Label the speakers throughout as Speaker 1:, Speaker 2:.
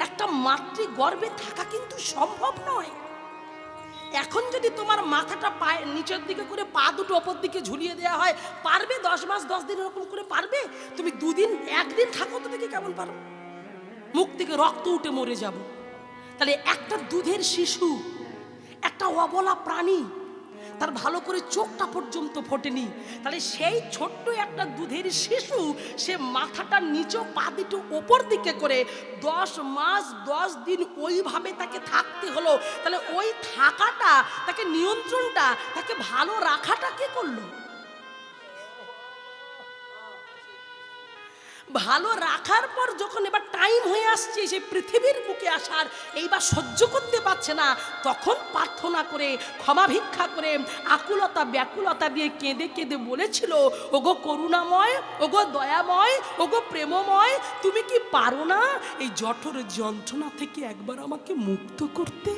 Speaker 1: একটা মাতৃ গর্ভে থাকা কিন্তু সম্ভব নয়। এখন যদি তোমার মাথাটা পায়ে নিচের দিকে করে পা দুটো ওপর দিকে ঝুলিয়ে দেওয়া হয়, পারবে? 10 মাস 10 দিন এরকম করে পারবে? তুমি 2 দিন 1 দিন থাকো তো দেখি কেমন পারো। মুখ থেকে রক্ত উঠে মরে যাব। তাহলে একটা দুধের শিশু, একটা অবলা প্রাণী, তার ভালো করে চোখটা পর্যন্ত ফোটেনি, তাহলে সেই ছোট্ট একটা দুধের শিশু সে মাথাটা নিচে পা দুটো ওপর দিকে করে 10 মাস 10 দিন ওইভাবে তাকে থাকতে হলো। তাহলে ওই থাকাটা, তাকে নিয়ন্ত্রণটা, তাকে ভালো রাখাটা কে করলো? ভালো রাখার পর যখন এবার টাইম হয়ে আসছে সেই পৃথিবীর বুকে আসার, এইবার সহ্য করতে পারছে না, তখন প্রার্থনা করে ক্ষমা ভিক্ষা করে আকুলতা ব্যাকুলতা দিয়ে কেঁদে কেঁদে বলেছিল, ওগো করুণাময়, ওগো দয়াময়, ওগো প্রেমময়, তুমি কি পারো না এই জঠর যন্ত্রণা থেকে একবার আমাকে মুক্ত করতে?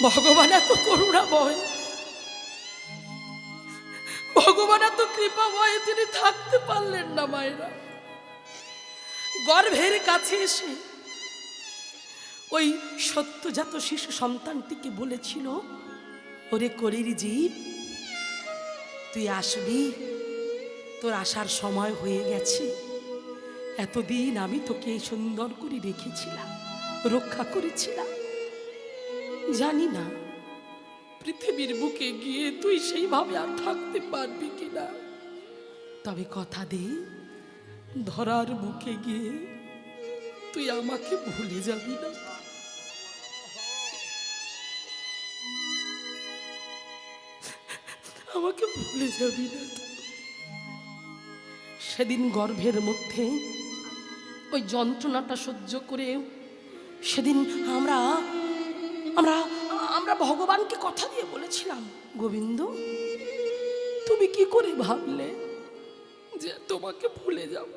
Speaker 1: ভগবান এত করুণাময়, ভগবান এত কৃপাময়, তিনি থাকতে পারলেন না মায়েরা। গর্ভের কাছে এসে ওই সদ্যজাত শিশু সন্তানটিকে বলেছিল, ওরে কলির জীব, তুই আসবি, তোর আসার সময় হয়ে গেছে। এতদিন আমি তোকে সুন্দর করে রেখেছিলাম, রক্ষা করেছিলাম। জানি না পৃথিবীর বুকে গিয়ে তুই সেইভাবে আর থাকতে পারবি কিনা, তবে কথা দে, ধরার বুকে গিয়ে তুই আমাকে ভুলে যাবি না। আমাকে ভুলে যাবি না। সেদিন গর্ভের মধ্যে ওই যন্ত্রণাটা সহ্য করে সেদিন আমরা আমরা আমরা ভগবানকে কথা দিয়ে বলেছিলাম, গোবিন্দ তুমি কি করে ভাবলে যে তোমাকে ভুলে যাব?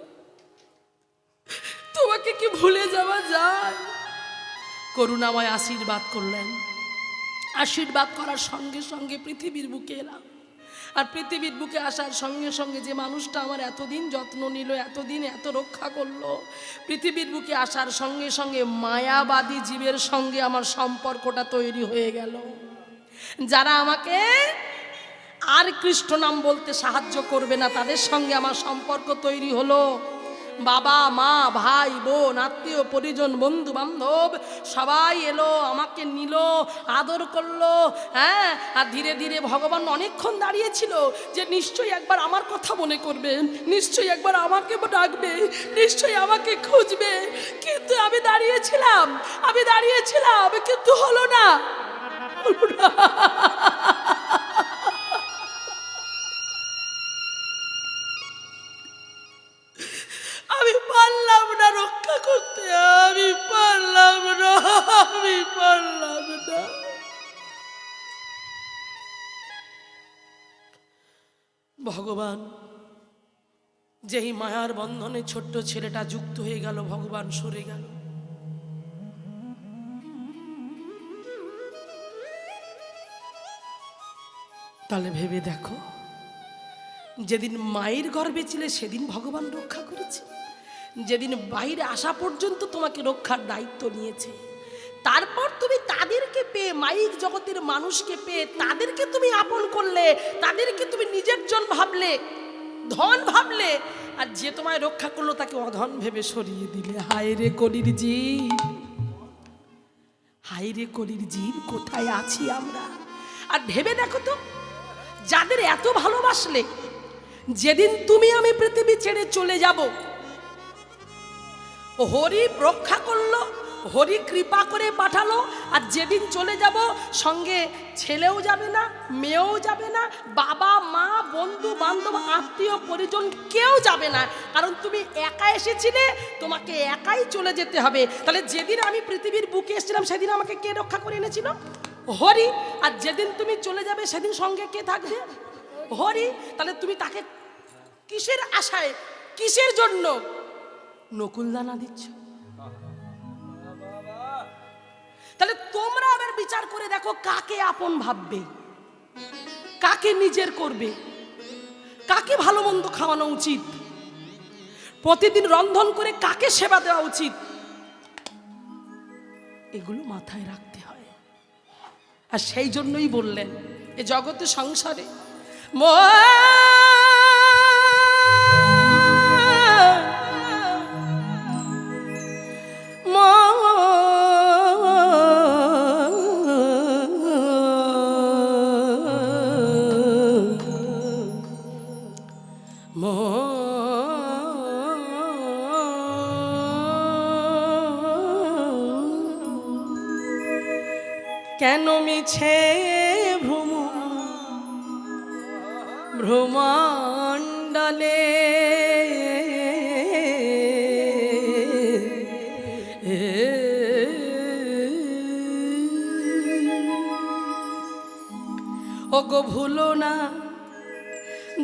Speaker 1: তোমাকে কি ভুলে যাওয়া যায়? করুণাময় আশীর্বাদ করলেন। আশীর্বাদ করার সঙ্গে সঙ্গে পৃথিবীর বুকে এলাম। আর পৃথিবীর বুকে আসার সঙ্গে সঙ্গে যে মানুষটা আমার এতদিন যত্ন নিল, এতদিন এত রক্ষা করলো, পৃথিবীর বুকে আসার সঙ্গে সঙ্গে মায়াবাদী জীবের সঙ্গে আমার সম্পর্কটা তৈরি হয়ে গেল। যারা আমাকে আর কৃষ্ণ নাম বলতে সাহায্য করবে না, তাদের সঙ্গে আমার সম্পর্ক তৈরি হলো। বাবা মা ভাই বোন আত্মীয় পরিজন বন্ধু বান্ধব সবাই এলো, আমাকে নিল, আদর করলো। হ্যাঁ, আর ধীরে ধীরে ভগবান অনেকক্ষণ দাঁড়িয়েছিল যে নিশ্চয়ই একবার আমার কথা মনে করবে, নিশ্চয়ই একবার আমাকে ডাকবে, নিশ্চয়ই আমাকে খুঁজবে। কিন্তু আমি দাঁড়িয়েছিলাম কিন্তু হলো না। আমি পারলাম না রক্ষা করতে, আমি পারলাম না। ভগবান যেই মায়ার বন্ধনে ছোট্ট ছেলেটা যুক্ত হয়ে গেল, ভগবান সরে গেল। তাহলে ভেবে দেখো, যেদিন মায়ের গর্ভে ছিলে সেদিন ভগবান রক্ষা করেছে, যেদিন বাইরে আসা পর্যন্ত তোমাকে রক্ষার দায়িত্ব নিয়েছে, তারপর তুমি তাদেরকে পেয়ে, মাইক জগতের মানুষকে পেয়ে তাদেরকে তুমি আপন করলে, তাদেরকে তুমি নিজের জন ভাবলে, ধন ভাবলে, আর যে তোমায় রক্ষা করলো তাকে অধন ভেবে সরিয়ে দিলে। হায় রে কলির জীব, হায় রে কলির জীব, কোথায় আছি আমরা? আর ভেবে দেখো তো, যাদের এত ভালোবাসলে, যেদিন তুমি আমি পৃথিবী ছেড়ে চলে যাব, হরি রক্ষা করলো, হরি কৃপা করে পাঠালো। আর যেদিন চলে যাব, সঙ্গে ছেলেও যাবে না, মেয়েও যাবে না, বাবা মা বন্ধু বান্ধব আত্মীয় পরিজন কেউ যাবে না, কারণ তুমি একা এসেছিলে, তোমাকে একাই চলে যেতে হবে। তাহলে যেদিন আমি পৃথিবীর বুকে এসেছিলাম সেদিন আমাকে কে রক্ষা করে এনেছিল? হরি। আর যেদিন তুমি চলে যাবে সেদিন সঙ্গে কে থাকবে? হরি। তাহলে তুমি তাকে কিসের আশায়, কিসের জন্য নকুলদানা দিচ্ছ? তাহলে তোমরা আবার বিচার করে দেখো, কাকে আপন ভাববে, কাকে নিজের করবে, কাকে ভালো মন্দ খাওয়ানো উচিত। প্রতিদিন রন্ধন করে কাকে সেবা দেওয়া উচিত, এগুলো মাথায় রাখতে হয়। আর সেই জন্যই বললেন এ জগতে সংসারে কেন মিছে ভ্রমণ্ডলে ওগো ভুলো না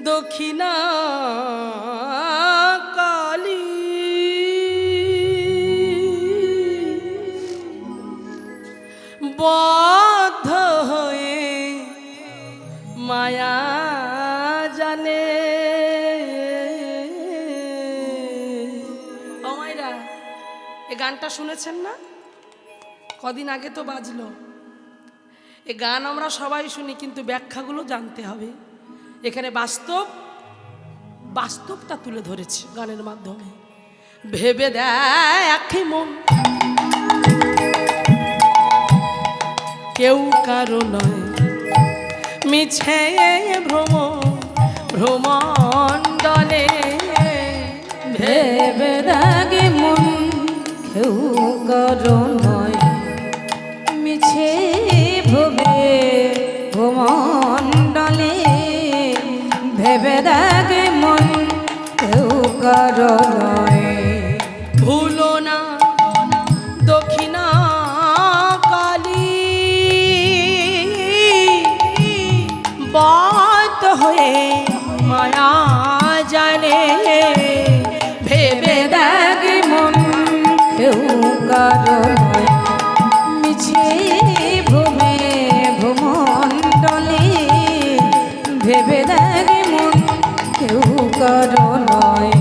Speaker 1: দক্ষিণা কালী, বদ্ধ হয়ে মায়া জানে। ও মায়েরা, এই গানটা শুনেছেন না? কদিন আগে তো বাজলো। এই গান আমরা সবাই শুনি, কিন্তু ব্যাখ্যাগুলো জানতে হবে। এখানে বাস্তবটা তুলে ধরেছে গানের মাধ্যমে। ভেবে দেখ মন কেউ কারো নয়, মিছে ভ্রমণ্ডলে।
Speaker 2: ভেবে দেখ মন কেউ কারো নয়, মিছে ভ্রমণ্ডলে। ভেবে দেখ মন কেউ কারো নয়,
Speaker 1: ভুলো না দক্ষিণা কালী, বদ্ধ হয়ে মায়া জানে। ভেবে
Speaker 2: দেখ মন কেউ কারো নয়, মিছে ভ্রমণ্ডলে। ভেবে দেখ মন কেউ কারো নয়।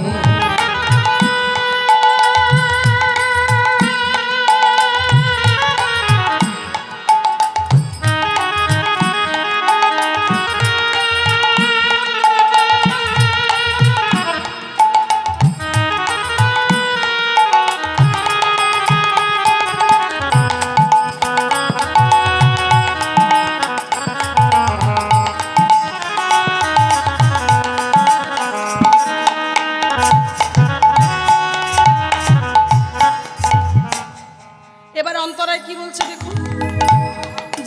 Speaker 1: এবার অন্তরায় কি বলছে দেখুন।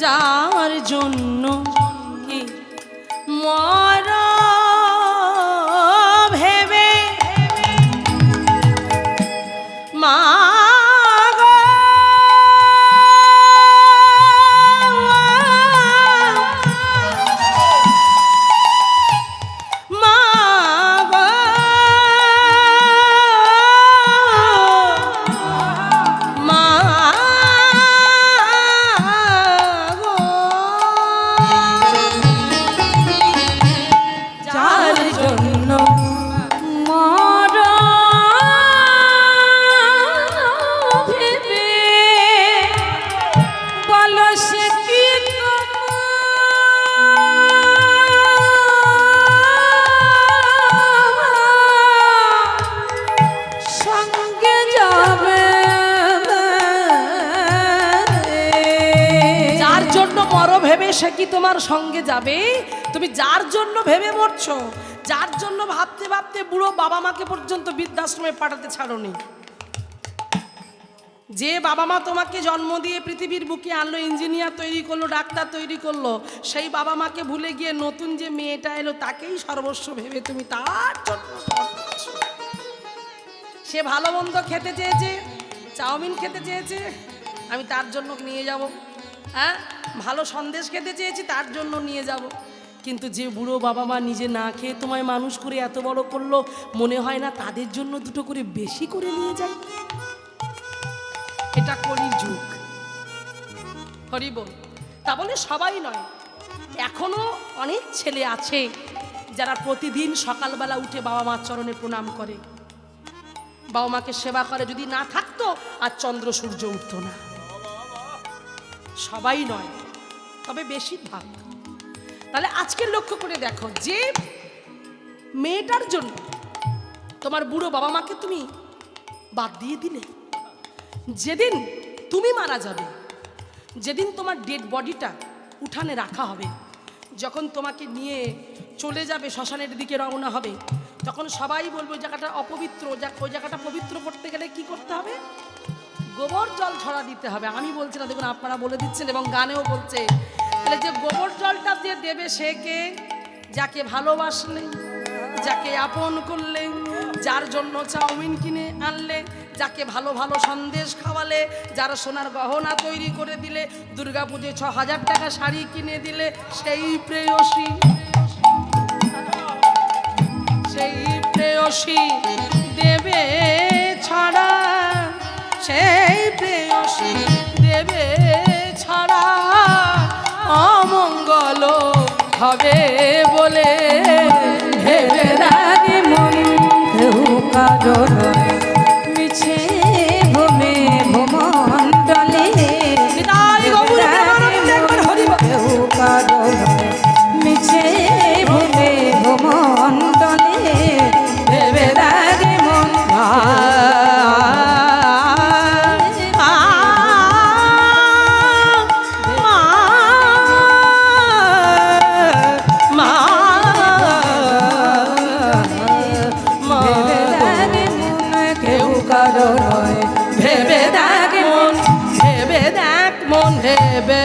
Speaker 1: যার জন্য কি মর ভেবে মা গো, মা গো, মা গো,
Speaker 2: যার জন্য মর ভেবে বলো সে কি সঙ্গে যাবে।
Speaker 1: যার জন্য মরো ভেবে সে কি তোমার সঙ্গে যাবে? তুমি যার জন্য ভেবে মরছো, যার জন্য ভাবতে ভাবতে বুড়ো বাবা মাকে পর্যন্ত বৃদ্ধাশ্রমে পাঠাতে ছাড়োনি। যে বাবা মা তোমাকে জন্ম দিয়ে পৃথিবীর বুকে আনলো, ইঞ্জিনিয়ার তৈরি করলো, ডাক্তার তৈরি করলো, সেই বাবা মাকে ভুলে গিয়ে নতুন যে মেয়েটা এলো তাকেই সর্বস্ব ভেবে তুমি তার জন্য করছো। সে ভালো মন্দ খেতে চেয়েছে, চাউমিন খেতে চেয়েছে, আমি তার জন্য নিয়ে যাব। হ্যাঁ, ভালো সন্দেশ খেতে চেয়েছি, তার জন্য নিয়ে যাব। কিন্তু যে বুড়ো বাবা মা নিজে না খেয়ে তোমায় মানুষ করে এত বড় করলো, মনে হয় না তাদের জন্য দুটো করে বেশি করে নিয়ে যায়? এটা কলির যুগ। হরি বল। তা বলে সবাই নয়, এখনো অনেক ছেলে আছে যারা প্রতিদিন সকালবেলা উঠে বাবা মার চরণে প্রণাম করে। বাবা মাকে সেবা করে যদি না থাকতো আর চন্দ্র সূর্য উঠতো না। সবাই নয়, তবে বেশিরভাগ। তাহলে আজকে লক্ষ্য করে দেখো, যে মেয়েটার জন্য তোমার বুড়ো বাবা মাকে তুমি বাদ দিয়ে দিলে, যেদিন তুমি মারা যাবে, যেদিন তোমার ডেড বডিটা উঠানে রাখা হবে, যখন তোমাকে নিয়ে চলে যাবে শ্মশানের দিকে রওনা হবে, তখন সবাই বলবে ওই জায়গাটা অপবিত্র, ওই জায়গাটা পবিত্র করতে গেলে কি করতে হবে? গোবর জল ছড়া দিতে হবে। আমি বলছি না, দেখুন আপনারা বলে দিচ্ছেন এবং গানেও বলছে। তাহলে যে গোবর জলটা যে দেবে সে কে? যাকে ভালোবাসলে, যাকে আপন করলে, যার জন্য চাউমিন কিনে আনলে, যাকে ভালো ভালো সন্দেশ খাওয়ালে, যার সোনার গহনা তৈরি করে দিলে, দুর্গাপুজোয় ৬,০০০ টাকা শাড়ি কিনে দিলে, সেই প্রেয়সী, সেই প্রেয়সী দেবে ছাড়া, সেই প্রেয়সী দেবে ছাড়া অমঙ্গল হবে বলে
Speaker 2: ভেবে রাগে মন কেউ কারো নয়, মিছে ভূমে ভূমণ্ডলে কেউ কারো নয়, মিছে ভূমে ভূমণ্ডলে ভেবে রাগে মন
Speaker 1: ভেবে দেখ মন, ভেবে দেখ মন, ভেবে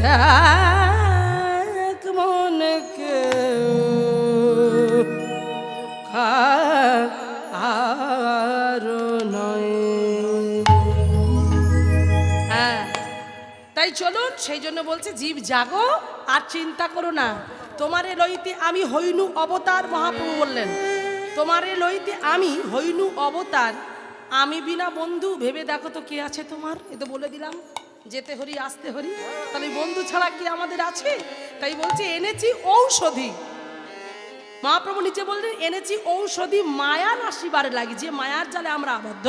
Speaker 1: দেখ মন, কেউ কারো নয়। হ্যাঁ, তাই চলুন, সেই জন্য বলছে জীব জাগো আর চিন্তা করো না। তোমারে লইতে আমি হইনু অবতার, মহাপ্রভু বললেন তোমারে লইতে আমি হইনু অবতার, আমি বিনা বন্ধু ভেবে দেখো তো কে আছে তোমার। এ তো বলে দিলাম, যেতে হরি আসতে হরি, তাহলে বন্ধু ছাড়া কি আমাদের আছে? তাই বলছে এনেছি ঔষধি। মহাপ্রভু নিচে বললেন এনেছি ঔষধি মায়া নাশিবারে লাগি। যে মায়ার জালে আমরা আবদ্ধ,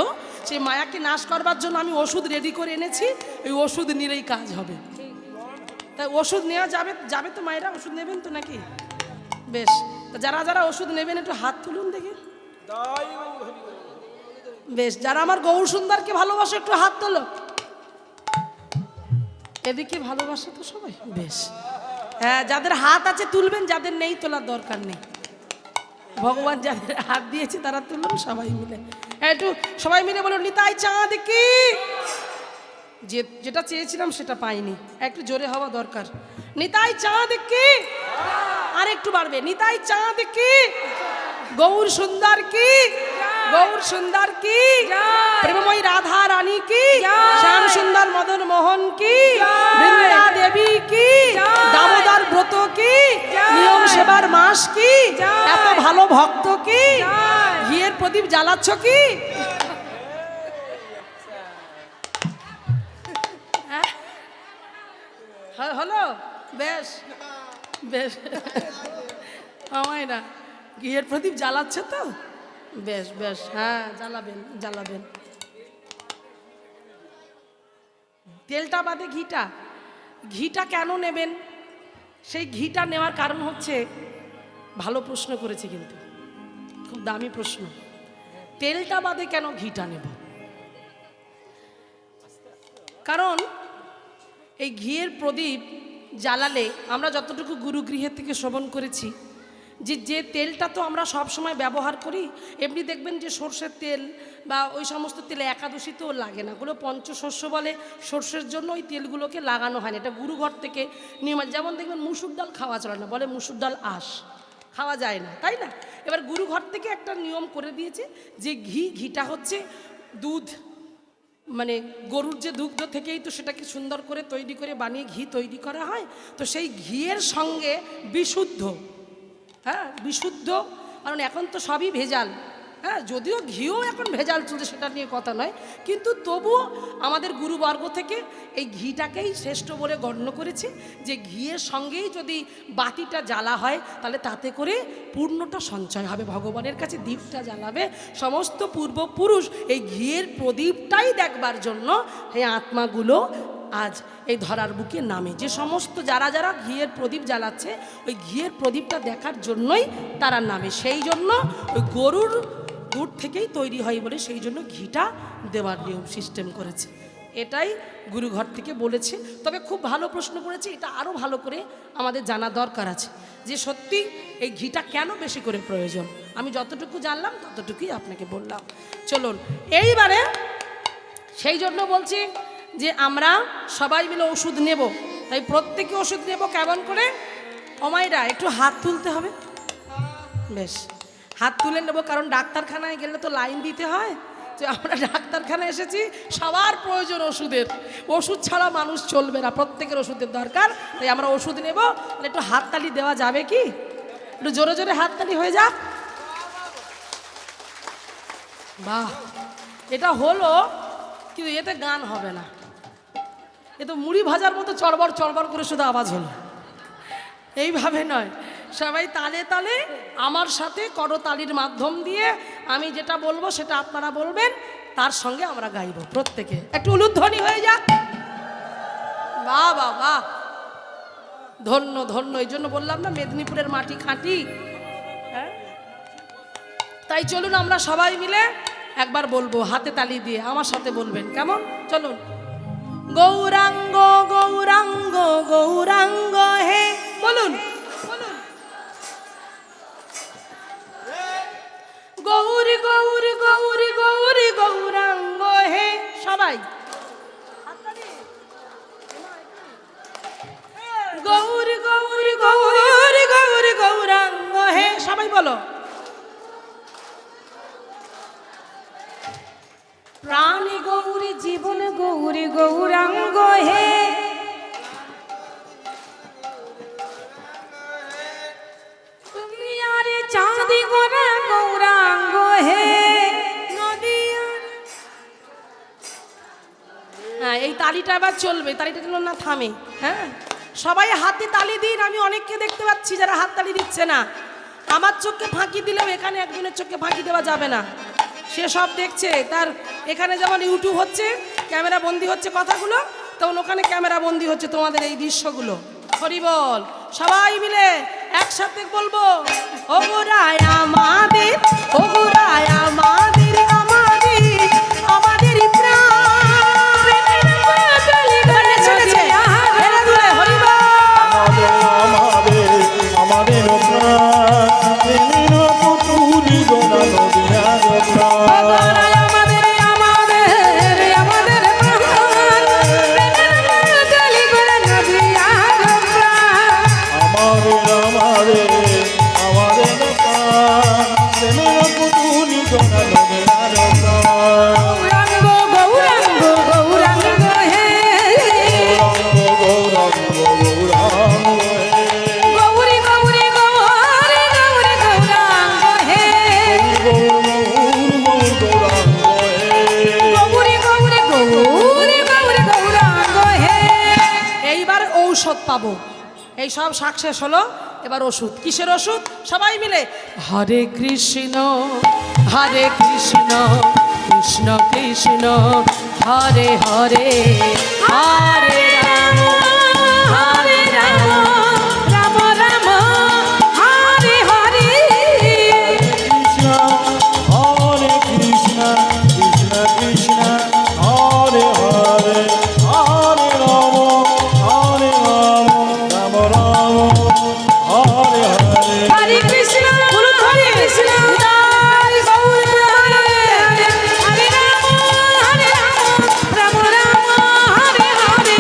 Speaker 1: সেই মায়াকে নাশ করবার জন্য আমি ওষুধ রেডি করে এনেছি। ওই ওষুধ নিলেই কাজ হবে। তাই ওষুধ নেওয়া যাবে, যাবে তো মায়েরা? ওষুধ নেবেন তো নাকি? বেশ, যারা যারা ওষুধ নেবেন একটু হাত তুলুন দেখি। বেশ, যারা আমার গৌর সুন্দরকে ভালোবাসে একটু হাত তোলো। এদিকে ভালোবাসে তো সবাই? বেশ, হ্যাঁ, যাদের হাত আছে তুলবেন, যাদের নেই তোলার দরকার নেই। ভগবান যাদের হাত দিয়েছে তারা তুলুন সবাই মিলে। একটু সবাই মিলে বলুন নিতাই চাঁদ কি। যেটা চেয়েছিলাম সেটা পাইনি, একটু জোরে হওয়া দরকার। নিতাই চাঁদ কি, আর একটু বাড়বে। নিতাই চাঁদ কি, গৌর সুন্দর কি, গৌর সুন্দর কি, প্রেমময়ী রাধা রানী কি, শ্যাম সুন্দর মদন মোহন কি, বৃন্দা দেবী কি, দামোদর ব্রত কি, নিয়ম সেবার মাস কি, এত ভালো ভক্ত কি, ঘিয়ের প্রদীপ জ্বালাচ্ছ কি? হলো? বেশ বেশ, আমায় না ঘিয়ের প্রদীপ জ্বালাচ্ছে তো? বেশ বেশ, হ্যাঁ জ্বালাবেন জ্বালাবেন। তেলটা বাদে ঘিটা, ঘিটা কেন নেবেন? সেই ঘিটা নেওয়ার কারণ হচ্ছে, ভালো প্রশ্ন করেছে কিন্তু, খুব দামি প্রশ্ন। তেলটা বাদে কেন ঘিটা নেব? কারণ এই ঘিয়ের প্রদীপ জ্বালালে আমরা যতটুকু গুরুগৃহের থেকে শ্রবণ করেছি, যে তেলটা তো আমরা সব সময় ব্যবহার করি। এমনি দেখবেন যে সর্ষের তেল বা ওই সমস্ত তেলে একাদশীতেও লাগে না, ওগুলো পঞ্চশস্য বলে, সর্ষের জন্য ওই তেলগুলোকে লাগানো হয় না। এটা গুরুঘর থেকে নিয়ম। যেমন দেখবেন মুসুর ডাল খাওয়া চলে না, বলে মুসুর ডাল আঁশ, খাওয়া যায় না, তাই না? এবার গুরুঘর থেকে একটা নিয়ম করে দিয়েছে যে ঘিটা হচ্ছে দুধ, মানে গরুর যে দুগ্ধ থেকেই তো সেটাকে সুন্দর করে তৈরি করে বানিয়ে ঘি তৈরি করা হয়। তো সেই ঘিয়ের সঙ্গে বিশুদ্ধ, হ্যাঁ বিশুদ্ধ, কারণ এখন তো সবই ভেজাল, হ্যাঁ, যদিও ঘিও এখন ভেজাল চলছে, সেটা নিয়ে কথা নয়, কিন্তু তবুও আমাদের গুরুবর্গ থেকে এই ঘিটাকেই শ্রেষ্ঠ বলে গণ্য করেছে যে ঘিয়ের সঙ্গেই যদি বাতিটা জ্বালা হয় তাহলে তাতে করে পূর্ণটা সঞ্চয় হবে, ভগবানের কাছে দীপটা জ্বালাবে। সমস্ত পূর্বপুরুষ এই ঘিয়ের প্রদীপটাই দেখবার জন্য এই আত্মাগুলো আজ এই ধরার বুকে নামে। যে সমস্ত যারা যারা ঘিয়ের প্রদীপ জ্বালাচ্ছে ওই ঘিয়ের প্রদীপটা দেখার জন্যই তারা নামে। সেই জন্য ওই গরুর দুধ থেকেই তৈরি হয় বলে সেই জন্য ঘিটা দেওয়ার নিয়ম সিস্টেম করেছে। এটাই গুরুঘর থেকে বলেছে। তবে খুব ভালো প্রশ্ন করেছে, এটা আরও ভালো করে আমাদের জানা দরকার আছে যে সত্যি এই ঘিটা কেন বেশি করে প্রয়োজন। আমি যতটুকু জানলাম ততটুকুই আপনাকে বললাম। চলুন এইবারে সেই জন্য বলছি যে আমরা সবাই মিলে ওষুধ নেব, তাই প্রত্যেকে ওষুধ নেব। কেমন করে? অমাইরা একটু হাত তুলতে হবে, বেশ হাত তুলে নেব, কারণ ডাক্তারখানায় গেলে তো লাইন দিতে হয়। যে আমরা ডাক্তারখানায় এসেছি, সবার প্রয়োজন ওষুধের, ওষুধ ছাড়া মানুষ চলবে না, প্রত্যেকের ওষুধের দরকার। তাই আমরা ওষুধ নেব। একটু হাততালি দেওয়া যাবে কি? একটু জোরে জোরে হাততালি হয়ে যাক। বাহ, এটা হলো, কিন্তু এতে গান হবে না, এ তো মুড়ি ভাজার মতো চড়বড় চড়বড় করে শুধু আওয়াজ হলো। এইভাবে নয়, সবাই তালে তালে আমার সাথে করতালির মাধ্যম দিয়ে আমি যেটা বলবো সেটা আপনারা বলবেন, তার সঙ্গে আমরা গাইব। প্রত্যেকে একটু উলুধ্বনি হয়ে যাক। বাহ বাহ বাহ, ধন্য ধন্য। এই জন্য বললাম না মেদিনীপুরের মাটি খাঁটি। হ্যাঁ, তাই চলুন আমরা সবাই মিলে একবার বলবো হাতে তালি দিয়ে, আমার সাথে বলবেন, কেমন? চলুন। গৌরাঙ্গ গৌরাঙ্গ গৌরাঙ্গ হে, বলুন বলুন। গৌরী গৌরী গৌরী গৌরী গৌরাঙ্গ হে, সবাই গৌরী গৌরী গৌরী গৌরী গৌরাঙ্গ হে, সবাই বলো। প্রাণী গৌরী জীবন গৌরী গৌরাঙ্গ হে, তুমি আরে চাঁদি গোরা গৌরাঙ্গ হে। হ্যাঁ, এই তালিটা এবার চলবে, তালিটা যেন না থামে। হ্যাঁ, সবাই হাতে তালি দিন। আমি অনেককে দেখতে পাচ্ছি যারা হাত তালি দিচ্ছে না। আমার চোখে ফাঁকি দিলেও এখানে একজনের চোখে ফাঁকি দেওয়া যাবে না, সে সব দেখছে। তার এখানে যেমন ইউটিউব হচ্ছে, ক্যামেরা বন্দি হচ্ছে কথাগুলো, তখন ওখানে ক্যামেরা বন্দি হচ্ছে তোমাদের এই দৃশ্যগুলো। হরি বল, সবাই মিলে একসাথে বলবো, ও গোরায় আমাদের, ও গোরায় আমাদের, আমাদের আমাদের পাবো। এই সব সাকসেস হলো, এবার ওষুধ। কিসের ওষুধ? সবাই মিলে হরে কৃষ্ণ হরে কৃষ্ণ কৃষ্ণ কৃষ্ণ হরে হরে, হরে রাম হরে রাম রাম রাম হরে হরে,
Speaker 3: কৃষ্ণ হরে কৃষ্ণ কৃষ্ণ কৃষ্ণ হরে হরে, হরে রাম হরে রাম রাম রাম হরে হরে।
Speaker 2: হরে কৃষ্ণ হরে কৃষ্ণ জয় গৌর হরে রাম রাম রাম হরে হরে,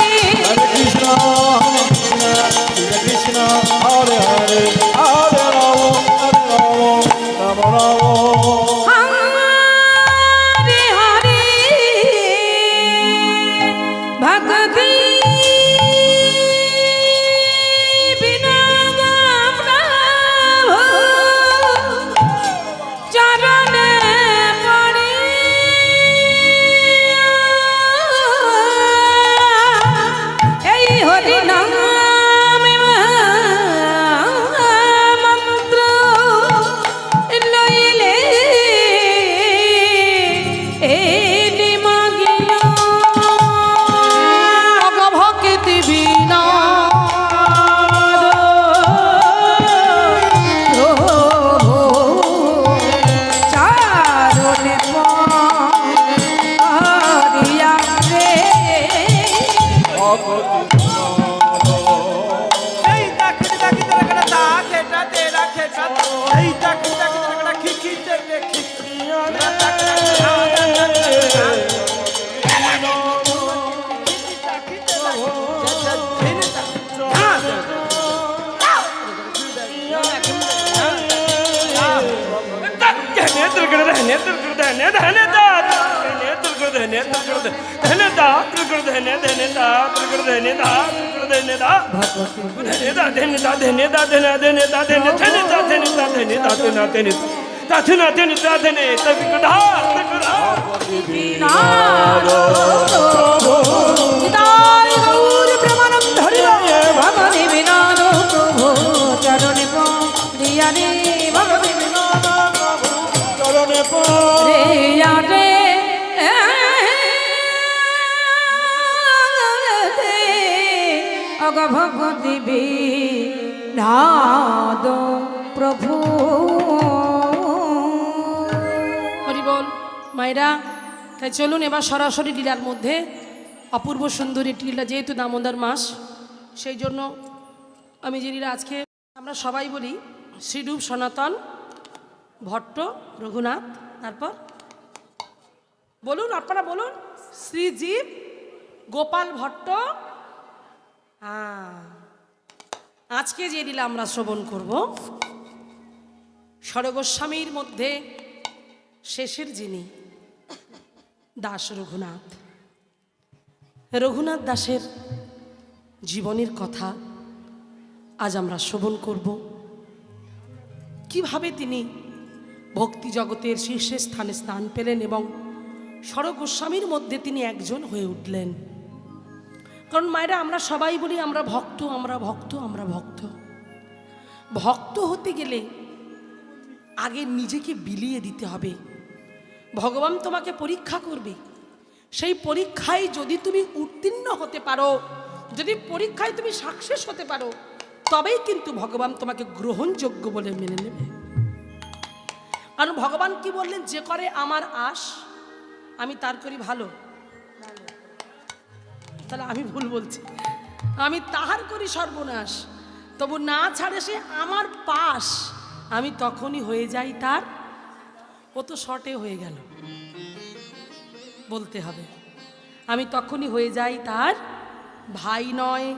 Speaker 3: ধনে দা ধনে তুলকর ধনে তুলকর ধনে দা তুলকর ধনে ধনে দা তুলকর ধনে দা তুলকর ধনে দা ধনে দা ধনে দা ধনে দা ধনে ধনে দা ধনে ধনে দা ধনে দা ধনে দা ধনে ধনে দা ধনে ধনে দা ধনে তুলকর দা তুলকর দা
Speaker 2: নিতাই গৌর প্রেমানন্দ হরি ভগবতী বিনোদ প্রভু চরণে প্রিয়ারে ভগবতী বিনোদ
Speaker 3: চরণে
Speaker 2: রে অগ ভগবতী বিনোদ প্রভু।
Speaker 1: হরি বল মায়েরা। তাই চলুন এবার সরাসরি লীলার মধ্যে। অপূর্ব সুন্দরী একটি লীলা, যেহেতু দামোদর মাস সেই জন্য আমি যে লীলা আজকে আমরা সবাই বলি শ্রীরূপ সনাতন ভট্ট রঘুনাথ, তারপর বলুন আপনারা বলুন শ্রীজীব গোপাল ভট্ট। আজকে যে লীলা আমরা শ্রবণ করব ষড়গোস্বামীর মধ্যে শেষের যিনি দাস রঘুনাথ। রঘুনাথ দাসের জীবনের কথা আজ আমরা শ্রবণ করব। কিভাবে তিনি ভক্তি জগতের শীর্ষে স্থানে স্থান পেলেন এবং ষড়গোস্বামীর মধ্যে তিনি একজন হয়ে উঠলেন। কারণ মায়েরা আমরা সবাই বলি আমরা ভক্ত, আমরা ভক্ত, আমরা ভক্ত। ভক্ত হতে গেলে আগে নিজেকে বিলিয়ে দিতে হবে। ভগবান তোমাকে পরীক্ষা করবে, সেই পরীক্ষায় যদি তুমি উত্তীর্ণ হতে পারো, যদি পরীক্ষায় তুমি সাকসেস হতে পারো, তবেই কিন্তু ভগবান তোমাকে গ্রহণযোগ্য বলে মেনে নেবে। কারণ ভগবান কি বললেন, যে করে আমার আশ আমি তার করি ভালো। তাহলে আমি ভুল বলছি, আমি তাহার করি সর্বনাশ, তবু না ছাড়ে সে আমার পাশ, আমি তখনই হয়ে যাই তার। ও তো শর্টে হয়ে গেল, বলতে হবে আমি তখনই হয়ে যাই তার ভাই নয়,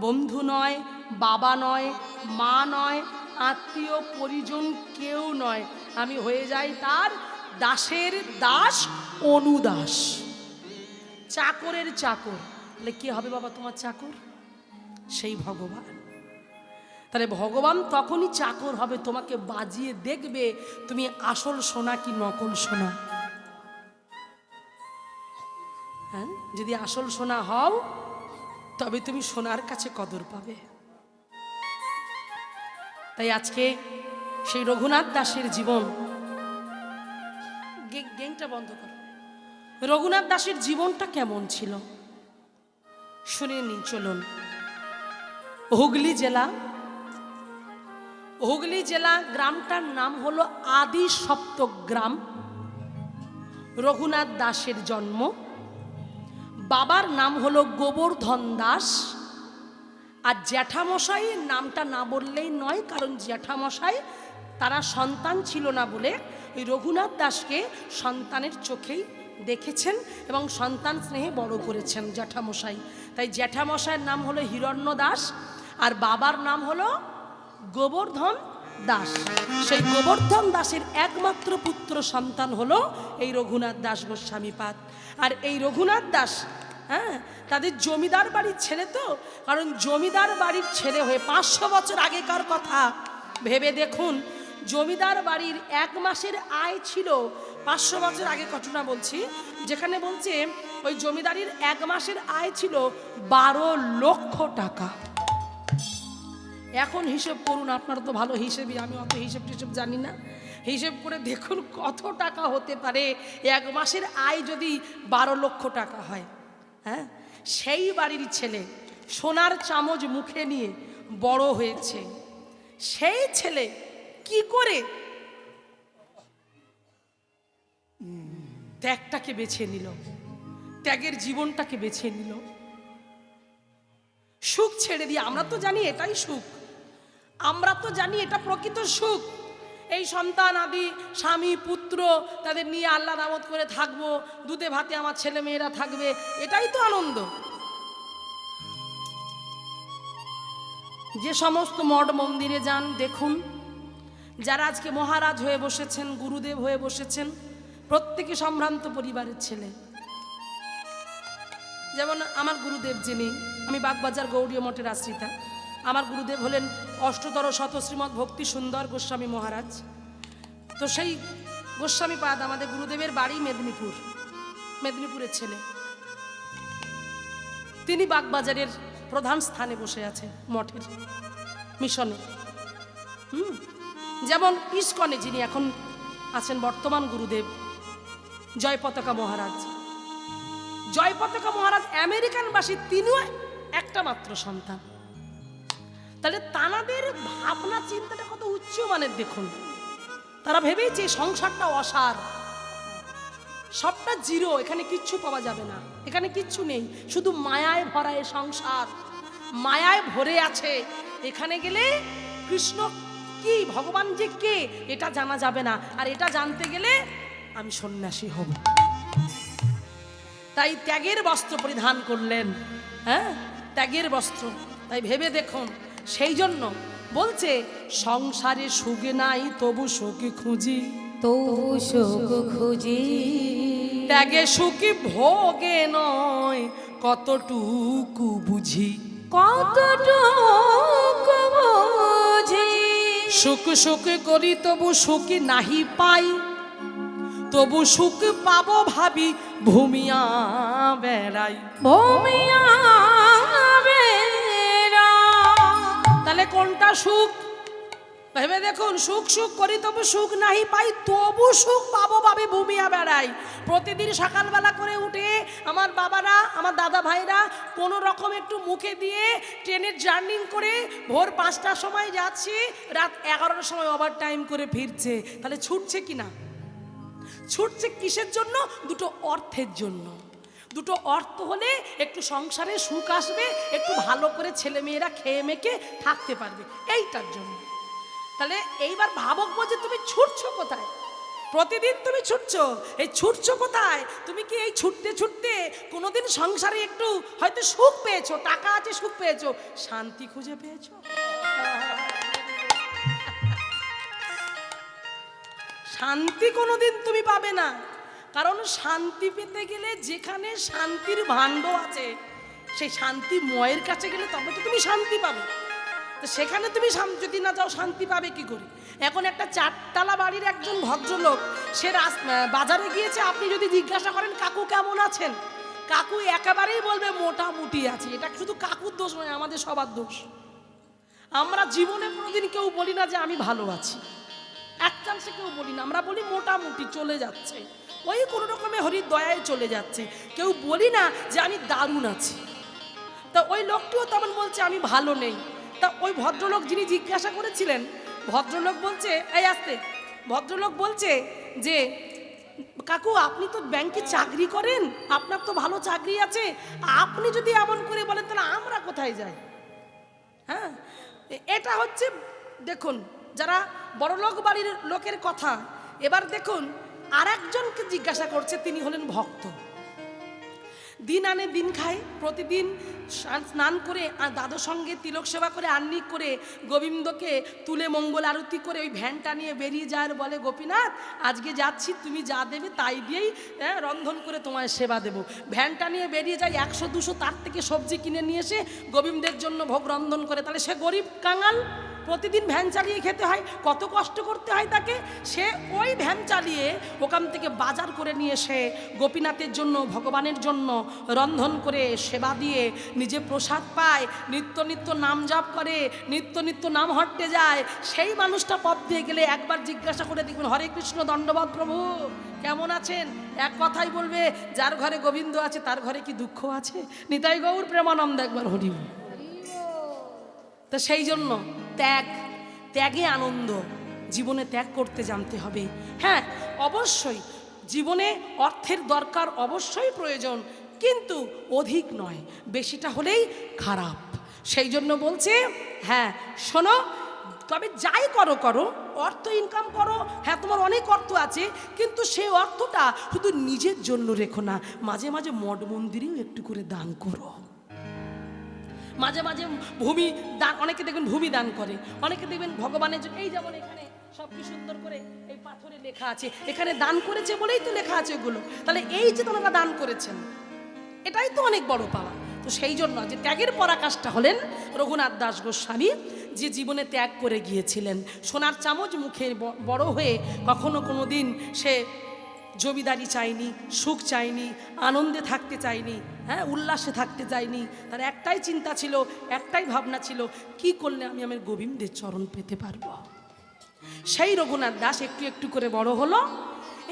Speaker 1: বন্ধু নয়, বাবা নয়, মা নয়, আত্মীয় পরিজন কেউ নয়, আমি হয়ে যাই তার দাসের দাস, অনুদাস, চাকরের চাকর। তাহলে কে হবে বাবা তোমার চাকর? সেই ভগবান। তাহলে ভগবান তখনই চাকর হবে, তোমাকে বাজিয়ে দেখবে তুমি আসল সোনা কি নকল সোনা। হ্যাঁ, যদি আসল সোনা হও তবে তুমি সোনার কাছে কদর পাবে। তাই আজকে সেই রঘুনাথ দাসের জীবন, গেংটা বন্ধ করো, রঘুনাথ দাসের জীবনটা কেমন ছিল শুনে নি। চলুন। হুগলি জেলা, হুগলি জেলা গ্রামটার নাম হলো আদি সপ্তগ্রাম। রঘুনাথ দাসের জন্ম। বাবার নাম হলো গোবর্ধন দাস। আর জ্যাঠামশাইয়ের নামটা না বললেই নয়, কারণ জ্যাঠামশাই তারা সন্তান ছিল না বলে ওই রঘুনাথ দাসকে সন্তানের চোখেই দেখেছেন এবং সন্তান স্নেহে বড় করেছেন জ্যাঠামশাই। তাই জ্যাঠামশাইয়ের নাম হলো হিরণ্য দাস আর বাবার নাম হলো গোবর্ধন দাস। সেই গোবর্ধন দাসের একমাত্র পুত্র সন্তান হলো এই রঘুনাথ দাস গোস্বামীপাদ। আর এই রঘুনাথ দাস, হ্যাঁ, তাদের জমিদার বাড়ির ছেলে তো, কারণ জমিদার বাড়ির ছেলে হয়ে 500 বছর আগেকার কথা ভেবে দেখুন, জমিদার বাড়ির 1 মাসের আয় ছিল 500 বছর আগে ঘটনা বলছি, যেখানে বলছে ওই জমিদারির 1 মাসের আয় ছিল 12 লক্ষ টাকা। এখন হিসেব করুন, আপনারা তো ভালো হিসেবই, আমি অত হিসেব টিসেব জানি না। হিসেব করে দেখুন কত টাকা হতে পারে 1 মাসের আয় যদি 12 লক্ষ টাকা হয়। হ্যাঁ, সেই বাড়ির ছেলে সোনার চামচ মুখে নিয়ে বড় হয়েছে। সেই ছেলে কি করে ত্যাগটাকে বেছে নিল, ত্যাগের জীবনটাকে বেছে নিল, সুখ ছেড়ে দিয়ে। আমরা তো জানি এটাই সুখ, আমরা তো জানি এটা প্রকৃত সুখ। এই সন্তান আদি স্বামী পুত্র তাদের নিয়ে আল্লাহ রামত করে থাকবো, দুধে ভাতে আমার ছেলে মেয়েরা থাকবে, এটাই তো আনন্দ। যে সমস্ত মঠ মন্দিরে যান দেখুন, যারা আজকে মহারাজ হয়ে বসেছেন, গুরুদেব হয়ে বসেছেন, প্রত্যেকে সম্ভ্রান্ত পরিবারের ছেলে। যেমন আমার গুরুদেব যিনি, আমি বাগবাজার গৌড়ীয় মঠের আশ্রিতা, আমার গুরুদেব হলেন অষ্টতর শত শ্রীমৎ ভক্তি সুন্দর গোস্বামী মহারাজ। তো সেই গোস্বামী পাদ আমাদের গুরুদেবের বাড়ি মেদিনীপুরের ছেলে। তিনি বাগবাজারের প্রধান স্থানে বসে আছে মঠের মিশনে। যেমন ইস্কনে যিনি এখন আছেন বর্তমান গুরুদেব জয় পতাকা মহারাজ। জয় পতাকা মহারাজ আমেরিকানবাসী, তিনিও একটা মাত্র সন্তান। তাহলে তানাদের ভাবনা চিন্তাটা কত উচ্চ মানের দেখুন। তারা ভেবেছে সংসারটা অসার, সবটা জিরো, এখানে কিচ্ছু পাওয়া যাবে না, এখানে কিচ্ছু নেই, শুধু মায়ায় ভরা এ সংসার, মায়ায় ভরে আছে। এখানে গেলে কৃষ্ণ কি, ভগবান যে কে এটা জানা যাবে না, আর এটা জানতে গেলে আমি সন্ন্যাসী হব। তাই ত্যাগের বস্ত্র পরিধান করলেন, হ্যাঁ, ত্যাগের বস্ত্র। তাই ভেবে দেখুন, সেই জন্য বলছে সংসারে সুখে নাই তবু সুখী খুঁজি,
Speaker 2: তবু সুখ খুঁজি,
Speaker 1: ত্যাগে সুখী ভোগে নয় কতটুকু বুঝি,
Speaker 2: কতটুকু বুঝি,
Speaker 1: সুখ সুখ করি তবু সুখী নাহি পাই, তবু সুখ পাবো ভাবি ভূমিয়া বেড়াই,
Speaker 2: ভূমিয়া বেড়া।
Speaker 1: তাহলে কোনটা সুখ ভেবে দেখুন। সুখ সুখ করি তবু সুখ নাহি পাই, তবু সুখ পাবো ভাবি ভূমিয়া বেড়াই। প্রতিদিন সকালবেলা করে উঠে আমার বাবারা, আমার দাদা ভাইরা কোনো রকম একটু মুখে দিয়ে ট্রেনের জার্নি করে ভোর 5টার সময় যাচ্ছে, রাত 11টার সময় ওভার টাইম করে ফিরছে। তাহলে ছুটছে কিনা? ছুটছে কিসের জন্য? দুটো অর্থের জন্য। দুটো অর্থ হলে একটু সংসারে সুখ আসবে, একটু ভালো করে ছেলে মেয়েরা খেয়ে মেখে থাকতে পারবে, এইটার জন্য। তাহলে এইবার ভাবক বলছে তুমি ছুটছো কোথায়? প্রতিদিন তুমি ছুটছো, এই ছুটছো কোথায়? তুমি কি এই ছুটতে ছুটতে কোনোদিন সংসারে একটু হয়তো সুখ পেয়েছো, টাকা আছে সুখ পেয়েছো, শান্তি খুঁজে পেয়েছো? শান্তি কোনোদিন তুমি পাবে না। কারণ শান্তি পেতে গেলে যেখানে শান্তির ভাণ্ড আছে, সেই শান্তি ময়ের কাছে গেলে তবে তো তুমি শান্তি পাবে। তো সেখানে তুমি যদি না যাও শান্তি পাবে কি করে? এখন একটা 4তলা বাড়ির একজন ভদ্রলোক, সে বাজারে গিয়েছে, আপনি যদি জিজ্ঞাসা করেন কাকু কেমন আছেন, কাকু একেবারেই বলবে মোটামুটি আছে। এটা শুধু কাকুর দোষ নয়, আমাদের সবার দোষ। আমরা জীবনে কোনোদিন কেউ বলি না যে আমি ভালো আছি, এক চান্সে কেউ বলি না, আমরা বলি মোটামুটি চলে যাচ্ছে, ওই কোনো রকমে হরির দয়ায় চলে যাচ্ছে। কেউ বলি না যে আমি দারুণ আছি। তা ওই লোকটিও তেমন বলছে আমি ভালো নেই। তা ওই ভদ্রলোক যিনি জিজ্ঞাসা করেছিলেন, ভদ্রলোক বলছে, এই আসতে, ভদ্রলোক বলছে যে কাকু আপনি তো ব্যাংকে চাকরি করেন, আপনার তো ভালো চাকরি আছে, আপনি যদি এমন করে বলেন তাহলে আমরা কোথায় যাই? হ্যাঁ, এটা হচ্ছে দেখুন যারা বড়লোক বাড়ির লোকের কথা। এবার দেখুন আর একজনকে জিজ্ঞাসা করছে, তিনি হলেন ভক্ত, দিন আনে দিন খায়, প্রতিদিন স্নান করে দাদুর সঙ্গে তিলক সেবা করে আহ্নিক করে গোবিন্দকে তুলে মঙ্গল আরতি করে ওই ভ্যানটা নিয়ে বেরিয়ে যায়, আর বলে গোপীনাথ আজকে যাচ্ছি, তুমি যা দেবে তাই দিয়েই রন্ধন করে তোমায় সেবা দেবো। ভ্যানটা নিয়ে বেরিয়ে যায়, 100-200 তার থেকে সবজি কিনে নিয়ে এসে গোবিন্দের জন্য ভোগ রন্ধন করে। তাহলে সে গরিব কাঙাল, প্রতিদিন ভ্যান চালিয়ে খেতে হয়, কত কষ্ট করতে হয় তাকে। সে ওই ভ্যান চালিয়ে ওখান থেকে বাজার করে নিয়ে এসে গোপীনাথের জন্য, ভগবানের জন্য রন্ধন করে সেবা দিয়ে নিজে প্রসাদ পায়, নিত্য নিত্য নাম জপ করে, নিত্য নিত্য নাম হট্টে যায়। সেই মানুষটা পথ দিয়ে গেলে একবার জিজ্ঞাসা করে দেখবেন, হরে কৃষ্ণ দণ্ডবত প্রভু কেমন আছেন? এক কথাই বলবে, যার ঘরে গোবিন্দ আছে তার ঘরে কি দুঃখ আছে? নিতাই গৌর প্রেমানন্দ একবার হরি। তো সেই জন্য ত্যাগে আনন্দ, জীবনে ত্যাগ করতে জানতে হবে। হ্যাঁ অবশ্যই জীবনে অর্থের দরকার অবশ্যই প্রয়োজন, কিন্তু অধিক নয়, বেশিটা হলেই খারাপ। সেই জন্য বলছে হ্যাঁ শোনো, তবে যাই করো করো, অর্থ ইনকাম করো, হ্যাঁ তোমার অনেক অর্থ আছে, কিন্তু সেই অর্থটা শুধু নিজের জন্য রেখো না, মাঝে মাঝে মঠ মন্দিরেও একটু করে দান করো। মাঝে মাঝে ভূমি দান, অনেকে দেখবেন ভূমি দান করে, অনেকে দেখবেন ভগবানের জন্য। এই যেমন এখানে সব কি সুন্দর করে এই পাথরে লেখা আছে, এখানে দান করেছে বলেই তো লেখা আছে ওগুলো। তাহলে এই যে তোমরা দান করেছেন, এটাই তো অনেক বড় পাওয়া। তো সেই জন্য যে ত্যাগের পরাকাষ্ঠা হলেন রঘুনাথ দাস গোস্বামী, যে জীবনে ত্যাগ করে গিয়েছিলেন। সোনার চামচ মুখে বড় হয়ে কখনো কোনো দিন সে জমিদারি চাইনি, সুখ চাইনি, আনন্দে থাকতে চাইনি, হ্যাঁ, উল্লাসে থাকতে চাইনি। তার একটাই চিন্তা ছিল, একটাই ভাবনা ছিল, কি করলে আমি আমার গোবিন্দের চরণ পেতে পারবো। সেই রঘুনাথ দাস একটু একটু করে বড় হলো।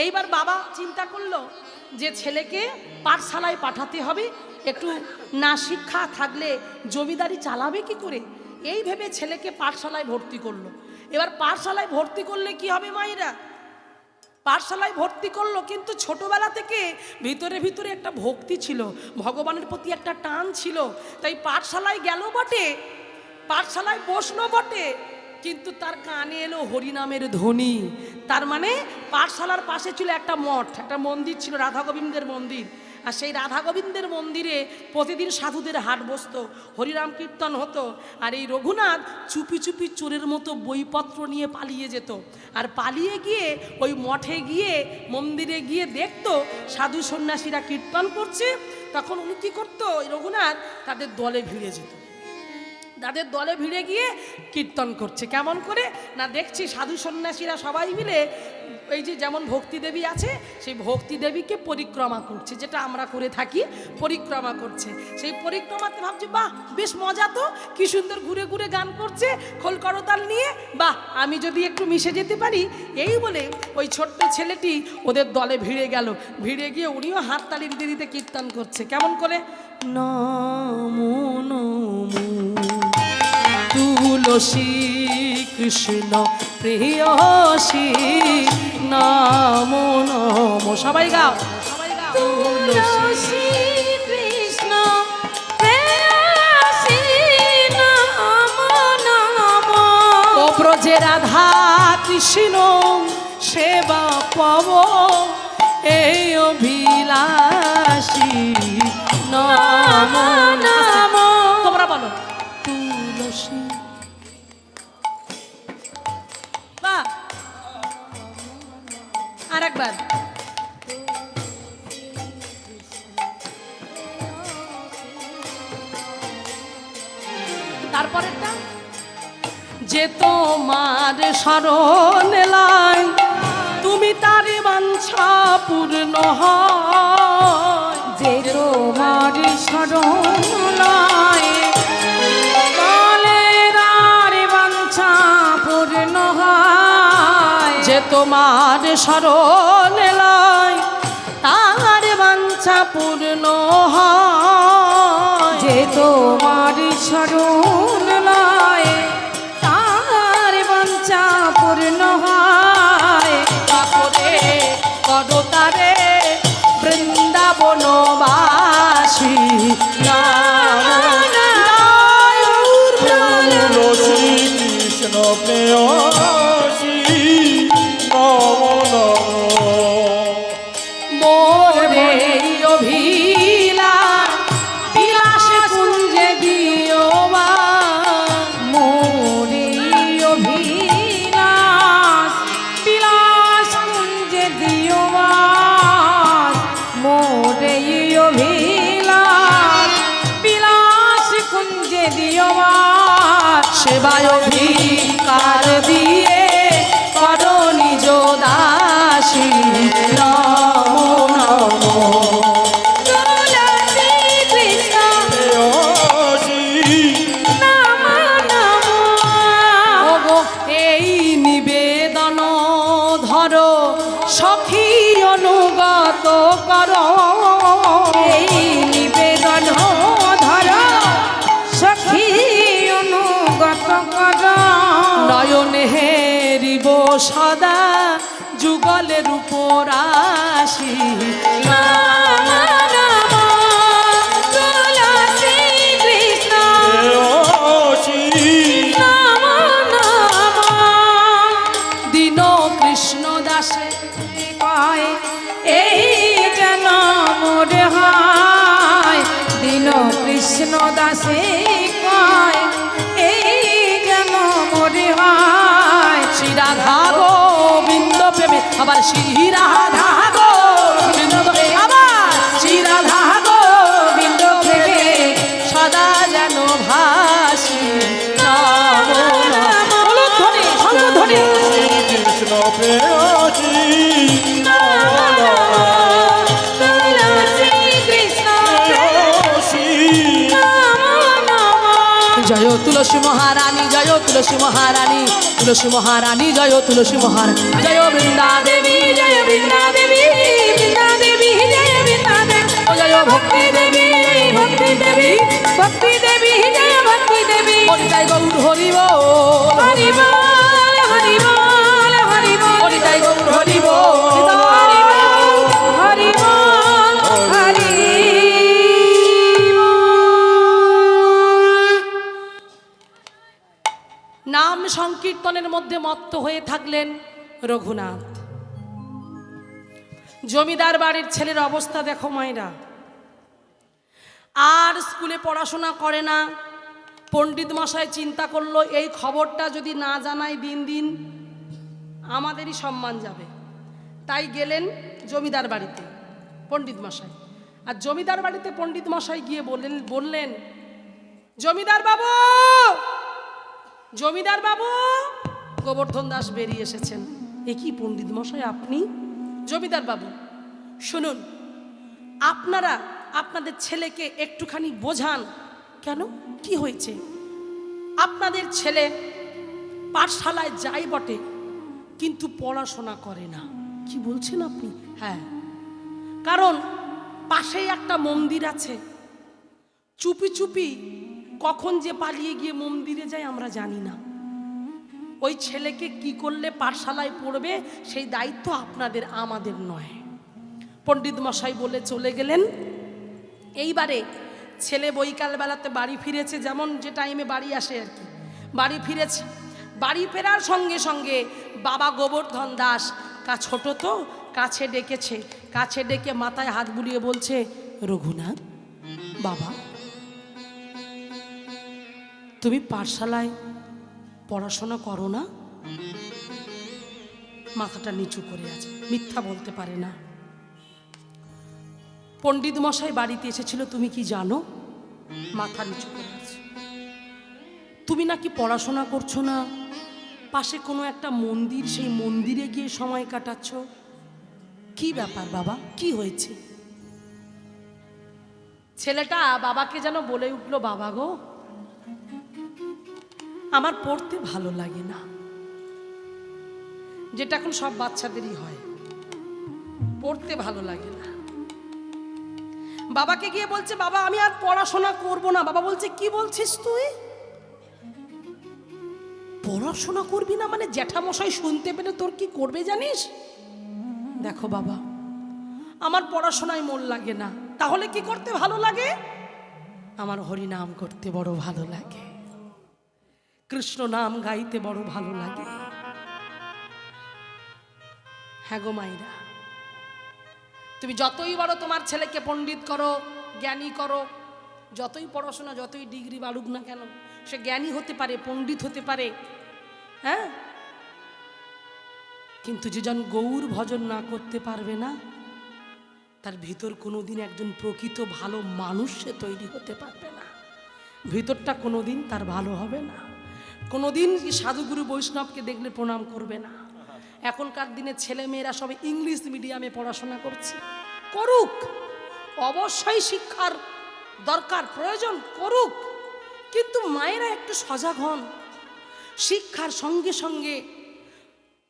Speaker 1: এইবার বাবা চিন্তা করলো যে ছেলেকে পাঠশালায় পাঠাতে হবে, একটু না শিক্ষা থাকলে জমিদারি চালাবে কি করে, এই ভেবে ছেলেকে পাঠশালায় ভর্তি করলো। এবার পাঠশালায় ভর্তি করলে কি হবে মায়েরা, পাঠশালায় ভর্তি করলো, কিন্তু ছোটবেলা থেকে ভিতরে ভিতরে একটা ভক্তি ছিল, ভগবানের প্রতি একটা টান ছিল। তাই পাঠশালায় গেল বটে, পাঠশালায় বসলো বটে, কিন্তু তার কানে এলো হরিনামের ধ্বনি। তার মানে পাঠশালার পাশে ছিল একটা মঠ, একটা মন্দির ছিল, রাধা গোবিন্দের মন্দির। আর সেই রাধা গোবিন্দের মন্দিরে প্রতিদিন সাধুদের হাট বসতো, হরিনাম কীর্তন হতো। আর এই রঘুনাথ চুপি চুপি চোরের মতো বইপত্র নিয়ে পালিয়ে যেত। আর পালিয়ে গিয়ে ওই মঠে গিয়ে, মন্দিরে গিয়ে দেখতো সাধু সন্ন্যাসীরা কীর্তন করছে। তখন উনি কী করতো, ওই রঘুনাথ তাদের দলে ভিড়ে যেত, তাদের দলে ভিড়ে গিয়ে কীর্তন করছে। কেমন করে না, দেখছি সাধু সন্ন্যাসীরা সবাই মিলে এই যে যেমন ভক্তি দেবী আছে, সেই ভক্তি দেবীকে পরিক্রমা করছে, যেটা আমরা করে থাকি, পরিক্রমা করছে। সেই পরিক্রমাতে ভাবছি বাহ বেশ মজা তো, কি সুন্দর ঘুরে ঘুরে গান করছে খোল করতাল নিয়ে, বাহ আমি যদি একটু মিশে যেতে পারি। এই বলে ওই ছোট্ট ছেলেটি ওদের দলে ভিড়ে গেল। ভিড়ে গিয়ে উনিও হাততালি দিতে দিতে কীর্তন করছে। কেমন করে, নমো নমো তুলসী কৃষ্ণ প্রেয়সী নমো নমো, সবাই গাও, সবাই গাও।
Speaker 2: তুলসী কৃষ্ণ প্রেয়সী নমো নমো।
Speaker 1: ও ব্রজে রাধা কৃষ্ণ সেবা পাব এই অভিলাষী নমো নমো। তোমরা বলো তুলসী। বাহ, আর একবার। তারপরেরটা, যে তোমার শরণ এলাই তুমি তার বাঞ্ছা পূর্ণ হয়।
Speaker 2: যে তোমার শরণ লয় কালের আর বাঞ্ছা পূর্ণ হয়।
Speaker 1: যে তোমার শরণ এলাই তার বাঞ্ছা পূর্ণ হয়।
Speaker 2: যে তোমার শরণ লয় তার বাঞ্ছা পূর্ণ হয়।
Speaker 1: করে করো তারে বৃন্দাবনবাসী
Speaker 3: তুলসী কৃষ্ণ প্রেয়সী নমো নমো।
Speaker 1: মোরে অভিলাষ বিলাস কুঞ্জে দিও মা।
Speaker 2: মোরে অভিলাষ বিলাস কুঞ্জে দিও বাস। মোরে অভিলাষ বিলাস কুঞ্জে দিও বাস।
Speaker 1: সেবায় অধিকার দিয়ে করো নিজ দাসী নমো নমো।
Speaker 2: তুলসী কৃষ্ণ
Speaker 3: প্রেয়সী
Speaker 2: নমো নমো।
Speaker 1: ওগো এই নিবেদন ধরো সখী অনুগত করো।
Speaker 2: এই নিবেদন ধর সখী অনুগত কর।
Speaker 1: নয়ন হেরিব সদা যুগলের উপর আসি
Speaker 2: নমো নমো তুলসী কৃষ্ণ
Speaker 3: প্রেয়সী
Speaker 2: নমো নমো।
Speaker 1: দিন কৃষ্ণ দাসে
Speaker 2: কয় এই যেন মোর হয়। দিন কৃষ্ণ দাসে কয় এই যেন মোর হয়।
Speaker 1: শ্রী রাধা জয় তুলসী মহারানী, জয় তুলসী মহারানী, তুলসী মহারানী, জয় তুলসী মহারানী, জয় বৃন্দা দেবী, জয় বৃন্দা দেবী, বৃন্দা দেবী, জয় বৃন্দা দেবী, জয় ভক্তি দেবী, ভক্তি দেবী, ভক্তি দেবী, জয় ভক্তি দেবী, হরিতাই গৌর হরি বল, হরি বল, হরি বল, হরি বল, হরিতাই গৌর হরি বল, হরি বল, হরি বল, হরি বল। নাম সংকীর্তনের মধ্যে মত্ত হয়ে থাকলেন রঘুনাথ। জমিদার বাড়ির ছেলের অবস্থা দেখো মায়েরা, আর স্কুলে পড়াশোনা করে না। পণ্ডিত মশাই চিন্তা করলো এই খবরটা যদি না জানাই দিন দিন আমাদেরই সম্মান যাবে, তাই গেলেন জমিদার বাড়িতে পণ্ডিত মশাই। আর জমিদার বাড়িতে পণ্ডিত মশাই গিয়ে বললেন জমিদার বাবু, জমিদার বাবু। গোবর্ধন দাস বেরিয়ে এসেছেন। এ কি পণ্ডিত মশাই আপনি? জমিদার বাবু শুনুন, আপনারা আপনাদের ছেলেকে একটুখানি বোঝান। কেন, কি হয়েছে? আপনাদের ছেলে পাঠশালায় যায় বটে, কিন্তু পড়াশোনা করে না। কি বলছেন আপনি? হ্যাঁ, কারণ পাশেই একটা মন্দির আছে। চুপি চুপি কখন যে পালিয়ে গিয়ে মন্দিরে যায় আমরা জানি না। ওই ছেলেকে কি করলে পাঠশালায় পড়বে সেই দায়িত্ব আপনাদের, আমাদের নয়। পণ্ডিত মশাই বলে চলে গেলেন। এইবারে ছেলে বৈকাল বেলাতে বাড়ি ফিরেছে, যেমন যে টাইমে বাড়ি আসে আর কি, বাড়ি ফিরেছে। বাড়ি ফেরার সঙ্গে সঙ্গে বাবা গোবর্ধন দাস ছোট তো কাছে ডেকেছে, কাছে ডেকে মাথায় হাত বুলিয়ে বলছে, রঘুনাথ বাবা, তুমি পাঠশালায় পড়াশোনা করো না? মাথাটা নিচু করে আছে, মিথ্যা বলতে পারে না। পণ্ডিত মশাই বাড়িতে এসেছিল, তুমি কি জানো? মাথা নিচু করে আছে। তুমি নাকি পড়াশোনা করছো না, পাশে কোনো একটা মন্দির, সেই মন্দিরে গিয়ে সময় কাটাচ্ছ। কি ব্যাপার বাবা, কি হয়েছে? ছেলেটা বাবাকে যেন বলে উঠলো, বাবা গো, আমার পড়তে ভালো লাগে না। যেটা এখন সব বাচ্চাদেরই হয়, পড়তে ভালো লাগে না। বাবাকে গিয়ে বলছে, বাবা আমি আর পড়াশোনা করব না। বাবা বলছে, কি বলছিস তুই? পড়াশোনা করবি না মানে? জ্যাঠামশাই শুনতে পেলে তোর কি করবে জানিস? দেখো বাবা, আমার পড়াশোনায় মন লাগে না। তাহলে কি করতে ভালো লাগে? আমার হরি নাম করতে বড় ভালো লাগে, কৃষ্ণ নাম গাইতে বড় ভালো লাগে। হ্যাঁ গো মাইরা, তুমি যতই বড় তোমার ছেলেকে পণ্ডিত করো, জ্ঞানী করো, যতই পড়াশোনা, যতই ডিগ্রি বাড়ুক না কেন, সে জ্ঞানী হতে পারে, পণ্ডিত হতে পারে, হ্যাঁ, কিন্তু যেজন গৌর ভজন না করতে পারবে না, তার ভিতর কোনোদিন একজন প্রকৃত ভালো মানুষ সে তৈরি হতে পারবে না। ভিতরটা কোনোদিন তার ভালো হবে না। কোনোদিন সাধুগুরু বৈষ্ণবকে দেখলে প্রণাম করবে না। এখনকার দিনে ছেলে মেয়েরা সব ইংলিশ মিডিয়ামে পড়াশোনা করছে, করুক, অবশ্যই শিক্ষার দরকার, প্রয়োজন, করুক, কিন্তু মায়েরা একটু সজাগ হন। শিক্ষার সঙ্গে সঙ্গে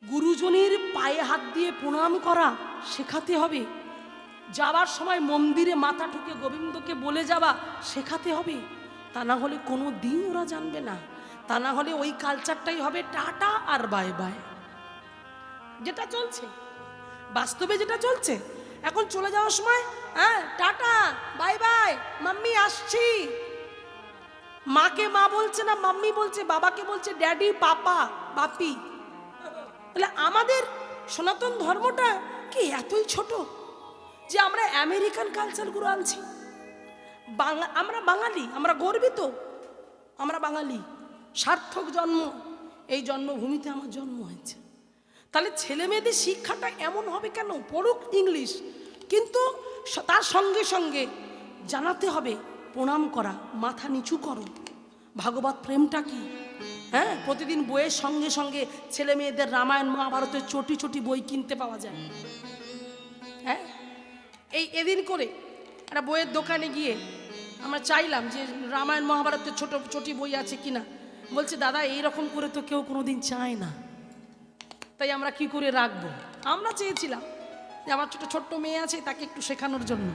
Speaker 1: গুরুজনের পায়ে হাত দিয়ে প্রণাম করা শেখাতে হবে। যাওয়ার সময় মন্দিরে মাথা ঠুকে গোবিন্দকে বলে যাওয়া শেখাতে হবে। তা না হলে কোনো দিন ওরা জানবে না। তা না হলে ওই কালচারটাই হবে টাটা আর বাই বাই, যেটা চলছে বাস্তবে, যেটা চলছে এখন। চলে যাওয়ার সময় হ্যাঁ টাটা বাই বাই, মাম্মি আসছি। মাকে মা বলছে না, মাম্মি বলছে, বাবাকে বলছে ড্যাডি, পাপা, বাপি। তাহলে আমাদের সনাতন ধর্মটা কি এতই ছোট যে আমরা আমেরিকান কালচারগুলো আনছি? আমরা বাঙালি, আমরা গর্বিত, আমরা বাঙালি, সার্থক জন্ম, এই জন্মভূমিতে আমার জন্ম হয়েছে। তাহলে ছেলে মেয়েদের শিক্ষাটা এমন হবে কেন? পড়ুক ইংলিশ, কিন্তু তার সঙ্গে সঙ্গে জানাতে হবে প্রণাম করা, মাথা নিচু করো, ভাগবত প্রেমটা কি। হ্যাঁ, প্রতিদিন বইয়ের সঙ্গে সঙ্গে ছেলে মেয়েদের রামায়ণ মহাভারতের চটি চটি বই কিনতে পাওয়া যায়। হ্যাঁ, এদিন করে একটা বইয়ের দোকানে গিয়ে আমরা চাইলাম যে রামায়ণ মহাভারতের ছোট ছোটি বই আছে কিনা। বলছে দাদা এইরকম করে তো কেউ কোনোদিন চায় না, তাই আমরা কি করে রাখবো। আমরা চেয়েছিলাম যে আমার ছোট্ট মেয়ে আছে তাকে একটু শেখানোর জন্য।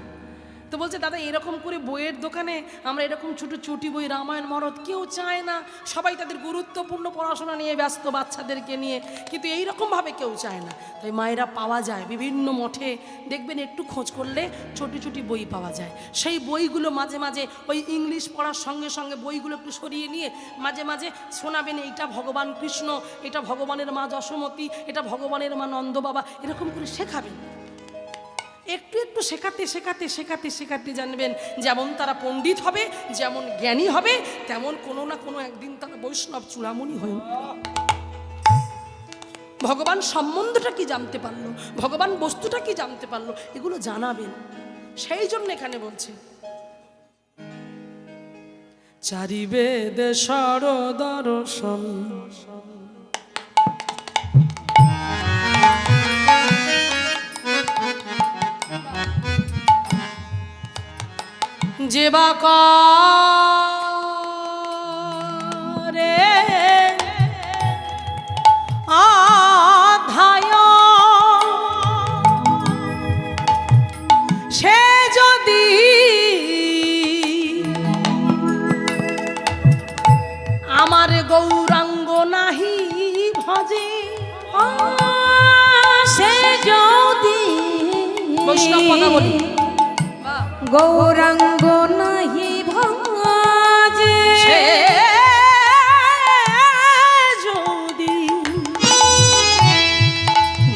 Speaker 1: তো বলছে দাদা এরকম করে বইয়ের দোকানে আমরা এরকম ছোট চটি বই রামায়ণ মহাভারত কেউ চায় না, সবাই তাদের গুরুত্বপূর্ণ পড়াশোনা নিয়ে ব্যস্ত, বাচ্চাদেরকে নিয়ে, কিন্তু এইরকমভাবে কেউ চায় না। তাই মায়েরা পাওয়া যায় বিভিন্ন মঠে, দেখবেন একটু খোঁজ করলে ছোটি ছোটি বই পাওয়া যায়। সেই বইগুলো মাঝে মাঝে ওই ইংলিশ পড়ার সঙ্গে সঙ্গে বইগুলো একটু সরিয়ে নিয়ে মাঝে মাঝে শোনাবেন এইটা ভগবান কৃষ্ণ, এটা ভগবানের মা যশোমতী, এটা ভগবানের মা নন্দ বাবা, এরকম করে শেখাবেন। একটু একটু শেখাতে শেখাতে শেখাতে শেখাতে জানবেন যেমন তারা পণ্ডিত হবে, যেমন জ্ঞানী হবে, তেমন কোনো না কোনো একদিন তারা বৈষ্ণব চূড়ামণি হয়ে উঠবে। ভগবান সম্বন্ধটা কি জানতে পারলো, ভগবান বস্তুটা কি জানতে পারলো, এগুলো জানাবেন। সেই জন্য এখানে বলছে চারি বেদ সর দর্শন যেবা করে অধ্যায়ন, সে যদি আমার গৌরাঙ্গ নাহি ভজে,
Speaker 2: সে যদি
Speaker 1: বৈষ্ণব কথা বলি,
Speaker 2: গৌরাঙ্গ নাহি ভজে,
Speaker 1: সে যদি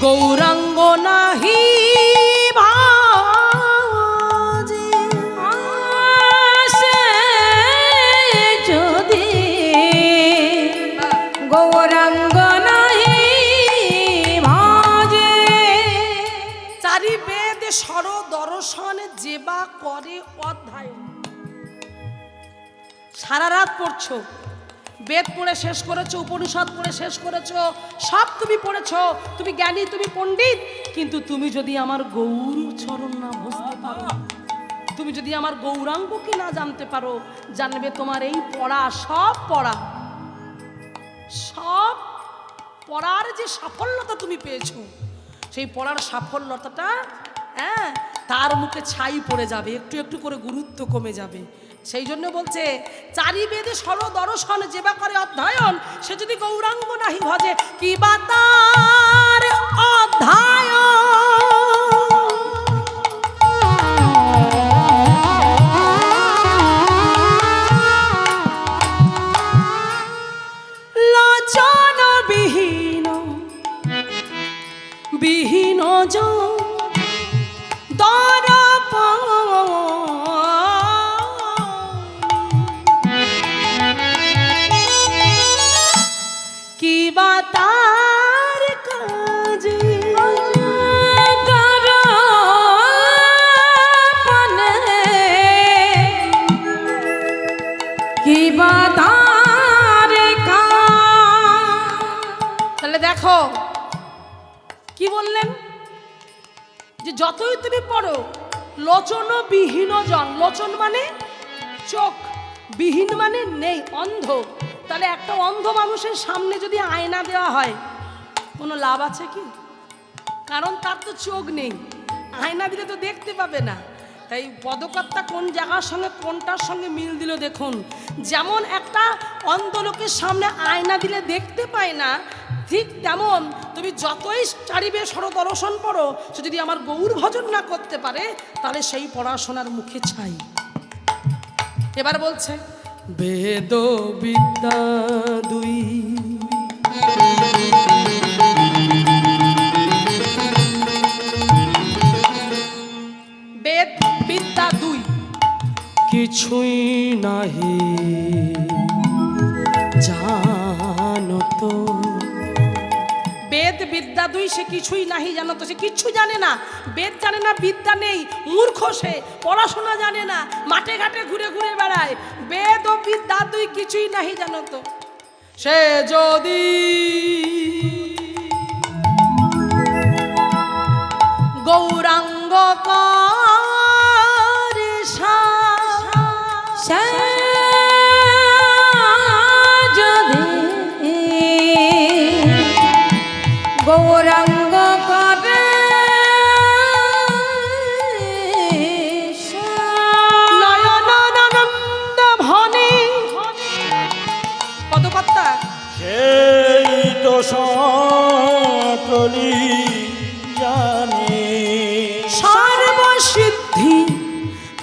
Speaker 1: গৌরাঙ্গ নাহি ভজে,
Speaker 2: সে যদি গৌরাঙ্গ নাহি ভজে,
Speaker 1: চারি বেদ সর দর্শন যেবা করে অধ্যায়ন। সারা রাত পড়ছো, বেদ পড়ে শেষ করেছো, উপনিষদ পড়ে শেষ করেছো, সব তুমি পড়েছো, তুমি জ্ঞানী, তুমি পণ্ডিত, কিন্তু তুমি যদি আমার গৌর চরণ না বুঝতে পারো, তুমি যদি আমার গৌরাঙ্গকে না জানতে পারো, জানবে তোমার এই পড়া, সব পড়ার যে সাফল্যতা তুমি পেয়েছো, সেই পড়ার সাফল্যতাটা তার মুখে ছাই পড়ে যাবে, একটু একটু করে গুরুত্ব কমে যাবে। সেই জন্য বলছে চারি বেদে সর দর্শন যেবা করে অধ্যয়ন, সে যদি গৌরাঙ্গ নাহি ভজে, কি বা তার অধ্যয়ন। লোচন বিহীন বিহীন কি বা তার কাজে,
Speaker 2: কি বা তার কাজ।
Speaker 1: তাহলে দেখো কি বললেন, যে যতই তুমি পড়ো, লোচন বিহীন জন, লোচন মানে চোখ, বিহীন মানে নেই, অন্ধ। তাহলে একটা অন্ধ মানুষের সামনে যদি আয়না দেওয়া হয়, কোনো লাভ আছে কি? কারণ তার তো চোখ নেই, আয়না দিলে তো দেখতে পাবে না। তাই পদকর্তা কোন জায়গার সঙ্গে কোনটার সঙ্গে মিল দিল দেখুন। যেমন একটা অন্ধ লোকের সামনে আয়না দিলে দেখতে পায় না, ঠিক তেমন তুমি যতই চারিবে সর দর্শন পড়ো, সে যদি আমার গৌর ভজন না করতে পারে, তাহলে সেই পড়াশোনার মুখে ছাই। এবার বলছে বেদ বিদ্যা দুই, বেদ বিদ্যা দুই কিছুই নাহি জানত। বেদ বিদ্যা দুই, সে কিছুই নাহি জানত, সে কিচ্ছু জানে না, বেদ জানে না, বিদ্যা নেই, মূর্খ সে, পড়াশোনা জানে না, মাঠে ঘাটে ঘুরে ঘুরে বেড়ায়। বেদ ও বিদ্যা দুই কিছুই নাহি জানত, সে যদি গৌরাঙ্গ করে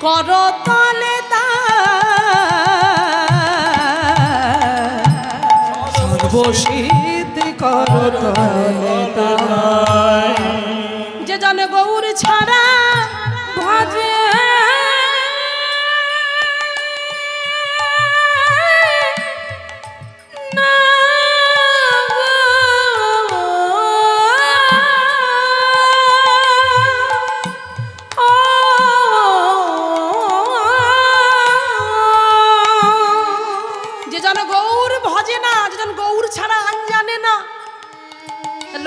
Speaker 1: করতলে
Speaker 2: সর্বসিদ্ধি করতলে
Speaker 1: যে জানে গৌর ছাড়া
Speaker 2: ভজে না
Speaker 1: যে জানে গৌর ভজে না, যে জানে গৌর ছাড়া আন জানে না।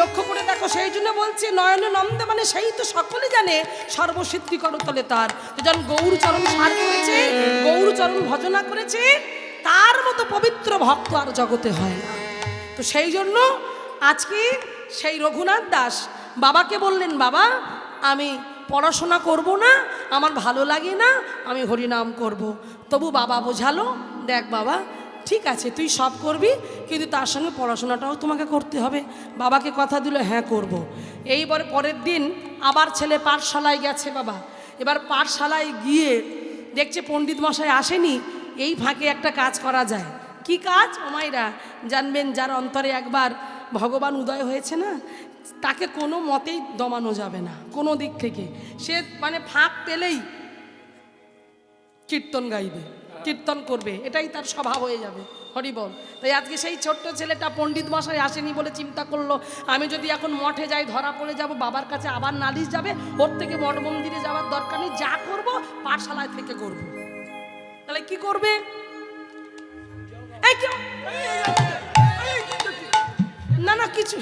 Speaker 1: লক্ষ্য করে দেখো, সেই জন্য বলছে নয়নে নন্দে, মানে সেই তো সকলে জানে সর্বসিদ্ধি করতলে তার। যেজন গৌর চরণ সার করেছে, গৌর চরণ ভজনা করেছে, তার মতো পবিত্র ভক্ত আর জগতে হয় না। তো সেই জন্য আজকে সেই রঘুনাথ দাস বাবাকে বললেন, বাবা আমি পড়াশোনা করব না, আমার ভালো লাগে না, আমি হরিনাম করব। তবু বাবা বোঝালো, দেখ বাবা ঠিক আছে তুই সব করবি, কিন্তু তার সঙ্গে পড়াশোনাটাও তোমাকে করতে হবে। বাবাকে কথা দিল, হ্যাঁ করব। এইবারে পরের দিন আবার ছেলে পাঠশালায় গেছে বাবা। এবার পাঠশালায় গিয়ে দেখছে পণ্ডিত মশাই আসেনি। এই ফাঁকে একটা কাজ করা যায়। কি কাজ? ও মায়েরা জানবেন, যার অন্তরে একবার ভগবান উদয় হয়েছে না, তাকে কোনো মতেই দমানো যাবে না কোনো দিক থেকে। সে মানে ফাঁক পেলেই কীর্তন গাইবে, কীর্তন করবে, এটাই তার স্বভাব হয়ে যাবে। হরি বল। তাই আজকে সেই ছোট্ট ছেলেটা পণ্ডিত মশাই আসেনি বলে চিন্তা করলো, আমি যদি এখন মঠে যাই ধরা পড়ে যাব, বাবার কাছে আবার নালিশ যাবে, ওর থেকে মঠ মন্দিরে যাওয়ার দরকার নেই, যা করব পাঠশালায় থেকে করব। তাহলে কি করবে? না না কিছু,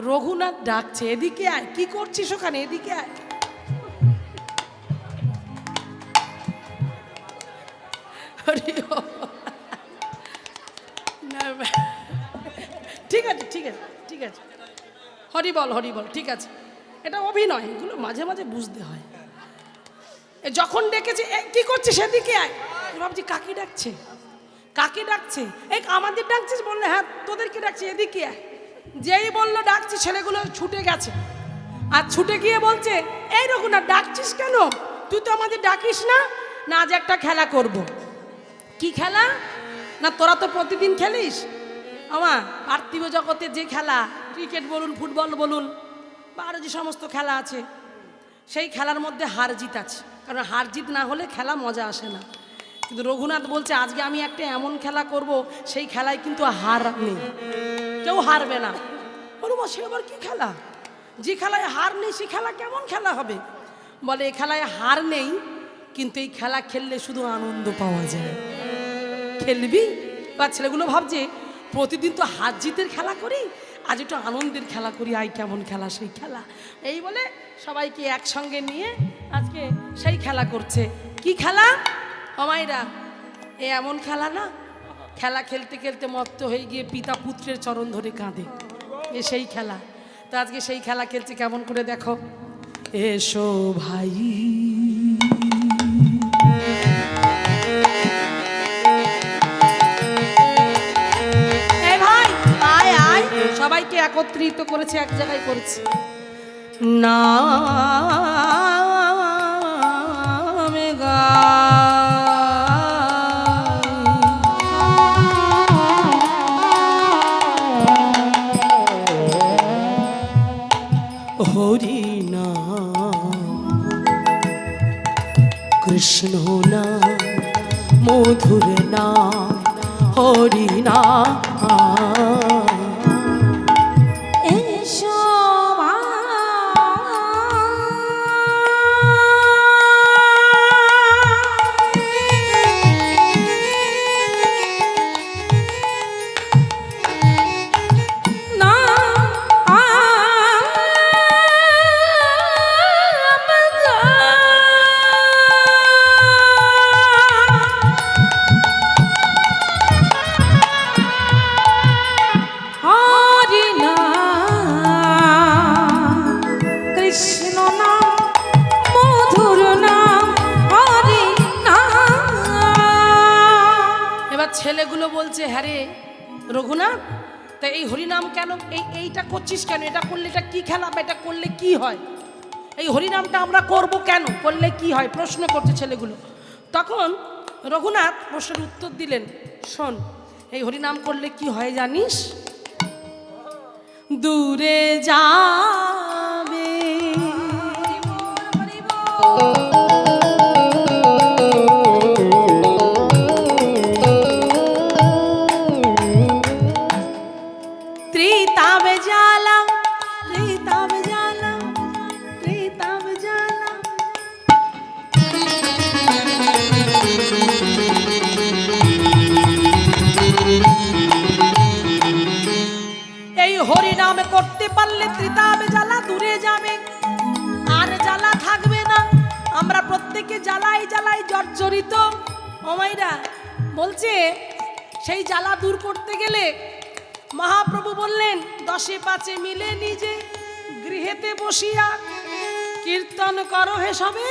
Speaker 1: রঘুনাথ ডাকছে, এদিকে আয়। কি করছিস ওখানে? এদিকে আয়। ঠিক আছে ঠিক আছে ঠিক আছে, হরি বল হরি বল, ঠিক আছে। এটা অভিনয়, এগুলো মাঝে মাঝে বুঝতে হয়। যখন ডেকেছে, কি করছে সেদিকে আয়, ভাবছি কাকে ডাকছে, কাকে ডাকছে, এই আমাদের ডাকছিস? বললে হ্যাঁ তোদেরকে ডাকছে, এদিকে আয়। যেই বললো ডাকছি, ছেলেগুলো ছুটে গেছে। আর ছুটে গিয়ে বলছে, এই রঘুনাথ ডাকছিস কেন? তুই তো আমাদের ডাকিস না। না আজ একটা খেলা করব। কি খেলা? না তোরা তো প্রতিদিন খেলিস আমার পার্থিব জগতে যে খেলা, ক্রিকেট বলুন, ফুটবল বলুন, বা আরও যে সমস্ত খেলা আছে, সেই খেলার মধ্যে হার জিত আছে। কারণ হার জিত না হলে খেলা মজা আসে না। কিন্তু রঘুনাথ বলছে, আজকে আমি একটা এমন খেলা করব, সেই খেলায় কিন্তু হার নেই, কেউ হারবে না। বলবো সে আবার কি খেলা? যে খেলায় হার নেই সে খেলা কেমন খেলা হবে? বলে এই খেলায় হার নেই, কিন্তু এই খেলা খেললে শুধু আনন্দ পাওয়া যায়। খেলবি? বা ছেলেগুলো ভাবছে প্রতিদিন তো হার জিতের খেলা করি, আজ একটু আনন্দের খেলা করি, আই কেমন খেলা সেই খেলা। এই বলে সবাইকে একসঙ্গে নিয়ে আজকে সেই খেলা করছে। কি খেলা? আমায়রা এ এমন খেলা না, খেলা খেলতে খেলতে মত্ত হয়ে গিয়ে পিতা পুত্রের চরণ ধরে কাঁদে, এ সেই খেলা। তো আজকে সেই খেলা খেলছে কেমন করে দেখো। এসো ভাই, সবাইকে একত্রিত করেছে, এক জায়গায় করেছে। না হরি না কৃষ্ণ না মধুর না হরি না ছেলেগুলো বলছে, হ্যাঁ রে রঘুনাথ, তা এই হরিনাম কেন, এইটা করছিস কেন? এটা করলে এটা কি খেলা, বা এটা করলে কি হয়? এই হরিনামটা আমরা করব কেন, করলে কি হয়, প্রশ্ন করছে ছেলেগুলো। তখন রঘুনাথ প্রশ্নের উত্তর দিলেন, শোন, এই হরিনাম করলে কি হয় জানিস? দূরে যাবে ত্রিতাব জ্বালা, ত্রিতাব জ্বালা, ত্রিতাব জ্বালা। এই হরিনাম করতে পারলে ত্রিতাব জ্বালা দূরে যাবে, আর জ্বালা থাকবে না। আমরা প্রত্যেকে জ্বালাই জ্বালাই জর্জরিত। ও মাইরা বলছে সেই জ্বালা দূর করতে গেলে মহাপ্রভু বললেন, 10 5 মিলে নিজে গৃহেতে বসিয়া কীর্তন করো হে সবে।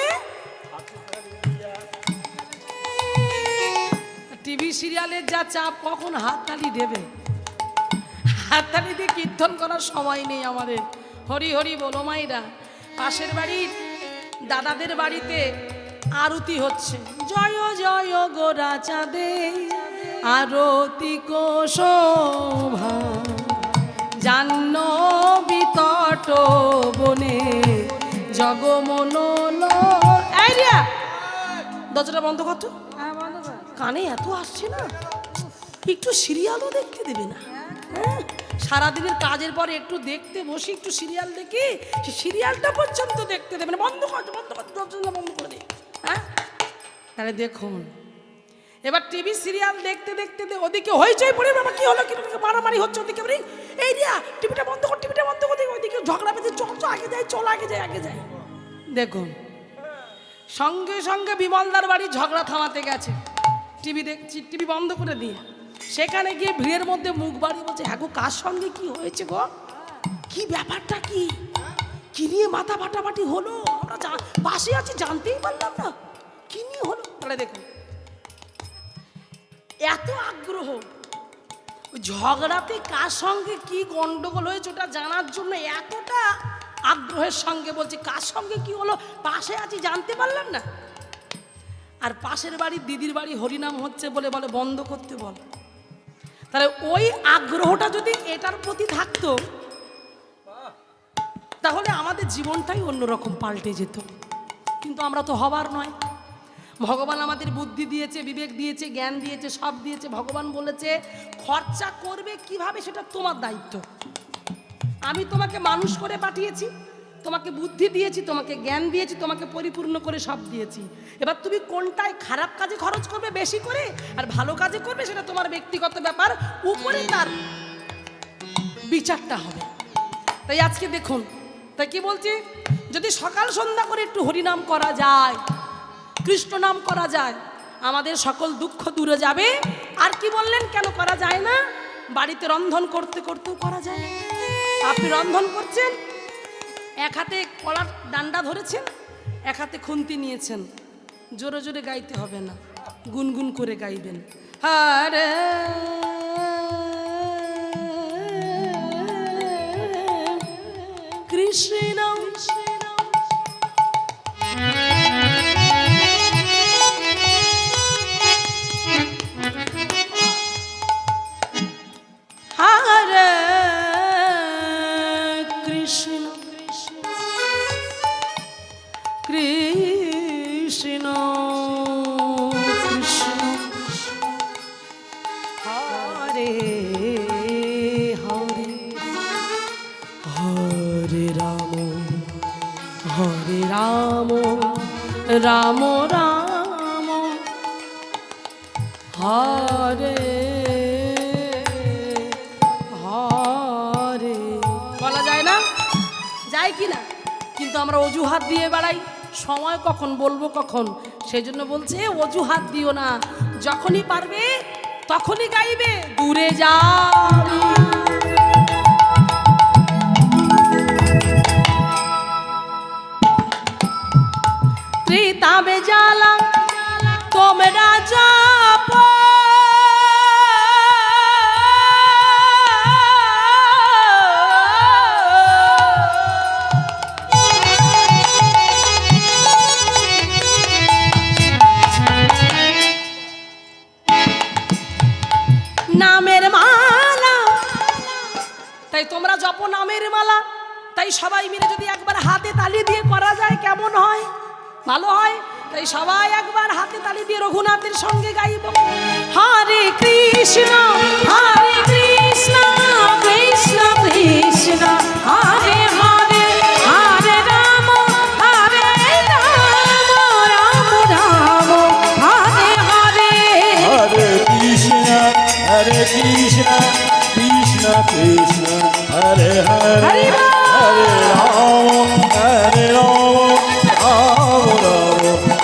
Speaker 1: টিভি সিরিয়ালের যা চাপ, কখন হাততালি দেবে, হাততালি দিয়ে কীর্তন করার সময় নেই আমাদের। হরি হরি বলো মাইরা। পাশের বাড়ির দাদাদের বাড়িতে আরতি হচ্ছে, জয় জয় গোরা চাঁদে আরতি কোশোভা, জাহ্নবী তট বনে জগমনোল। এই রিয়া, দরজাটা বন্ধ করতো, কানে এত আসছে না, একটু সিরিয়ালও দেখতে দেবে না? হ্যাঁ, সারাদিনের কাজের পরে একটু দেখতে বসি, একটু সিরিয়াল দেখি, সিরিয়ালটা পর্যন্ত দেখতে দেবে না। বন্ধ কর, বন্ধ কর, দরজা বন্ধ করে দে। হ্যাঁ, তাহলে দেখুন, এবার টিভি সিরিয়াল দেখতে দেখতে ওদিকে হইচই পড়ে, বাবা কি হলো, কি মারামারি হচ্ছে ওদিকে। এই রিয়া, টিভিটা বন্ধ কর, টিভিটা বন্ধ করে, ওইদিকে ঝগড়া পেতে, চল চল আগে যাই, চল আগে যাই, আগে যাই। দেখুন, সঙ্গে সঙ্গে বিমলদার বাড়ি ঝগড়া থামাতে গেছে, টিভি দেখছি, টিভি বন্ধ করে দিয়ে সেখানে গিয়ে ভিড়ের মধ্যে মুখ বাড়িয়ে বলছে, হ্যাঁ গো, কার সঙ্গে কি হয়েছে গো, কি ব্যাপারটা, কি কি নিয়ে মাথা ফাটাফাটি হলো, আমরা পাশে আছি জানতেই পারলাম না, কি নিয়ে হলো। তাহলে দেখুন, এত আগ্রহ ঝগড়াতে কার সঙ্গে কি গন্ডগোল হয়েছে ওটা জানার জন্য, এতটা আগ্রহের সঙ্গে বলছে কার সঙ্গে কি হলো, পাশে আছি জানতে পারলাম না। আর পাশের বাড়ির দিদির বাড়ি হরিনাম হচ্ছে বলে বলে বন্ধ করতে বল। তাহলে ওই আগ্রহটা যদি এটার প্রতি থাকতো, তাহলে আমাদের জীবনটাই অন্যরকম পাল্টে যেত। কিন্তু আমরা তো হবার নয়। ভগবান আমাদের বুদ্ধি দিয়েছে, বিবেক দিয়েছে, জ্ঞান দিয়েছে, সব দিয়েছে। ভগবান বলেছে খরচা করবে কিভাবে সেটা তোমার দায়িত্ব। আমি তোমাকে মানুষ করে পাঠিয়েছি, তোমাকে বুদ্ধি দিয়েছি, তোমাকে জ্ঞান দিয়েছি, তোমাকে পরিপূর্ণ করে সব দিয়েছি। এবার তুমি কোনটায় খারাপ কাজে খরচ করবে বেশি করে আর ভালো কাজে করবে, সেটা তোমার ব্যক্তিগত ব্যাপার, উপরে তার বিচারটা হবে। তাই আজকে দেখুন, তাই কি বলছি, যদি সকাল সন্ধ্যা করে একটু হরিনাম করা যায়, কৃষ্ণ নাম করা যায়, আমাদের সকল দুঃখ দূরে যাবে। আর কি বললেন, কেন করা যায় না? বাড়িতে রন্ধন করতে করতেও করা যায়। আপনি রন্ধন করছেন, এক হাতে কলার ডান্ডা ধরেছেন, এক হাতে খুন্তি নিয়েছেন, জোরে জোরে গাইতে হবে না, গুনগুন করে গাইবেন, হরে কৃষ্ণ হরে কৃষ্ণ কৃষ্ণ কৃষ্ণ হরে হরে হরে রাম হরে রাম রাম রাম হরে হরে। বলা যায় না? যায় কি না? কিন্তু আমরা অজুহাত দিয়ে বেড়াই, সময় কখন, বলবো কখন। সেই জন্য বলছে অজুহাত দিও না, যখনই পারবে তখনই গাইবে, দূরে যাবে। ত্রিতাবে জ্বালা তোমরা জপ, নামের মালা। তাই তোমরা জপ নামের মালা। তাই সবাই মিলে যদি একবার হাতে তালি দিয়ে করা যায় কেমন হয়? ভালো হয়। তাই সবাই একবার হাতে তালি দিয়ে রঘুনাথের সঙ্গে গাইব। হরে কৃষ্ণ হরে কৃষ্ণ কৃষ্ণ কৃষ্ণ হরে হরে হরে রাম হরে রাম রাম রাম হরে হরে।
Speaker 4: হরে কৃষ্ণ কৃষ্ণ কৃষ্ণ হরে হরে
Speaker 1: হরে
Speaker 4: হরে রাম রাম রাম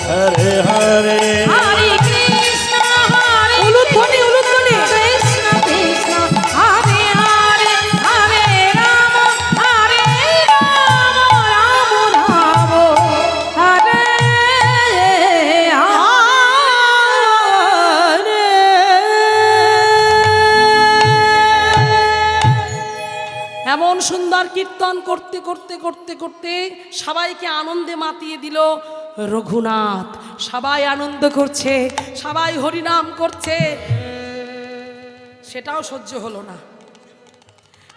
Speaker 4: হরে হরে।
Speaker 1: হরে কৃষ্ণ হরে উলুধ্বনি উলুধ্বনি কৃষ্ণ কৃষ্ণ হরে হরে হরে রাম রাম রাম হরে হরে। এমন সুন্দর কীর্তন করতে করতে করতে করতে সবাইকে আনন্দে মাতিয়ে দিল রঘুনাথ। সবাই আনন্দ করছে, সবাই হরিনাম করছে। সেটাও সহ্য হলো না,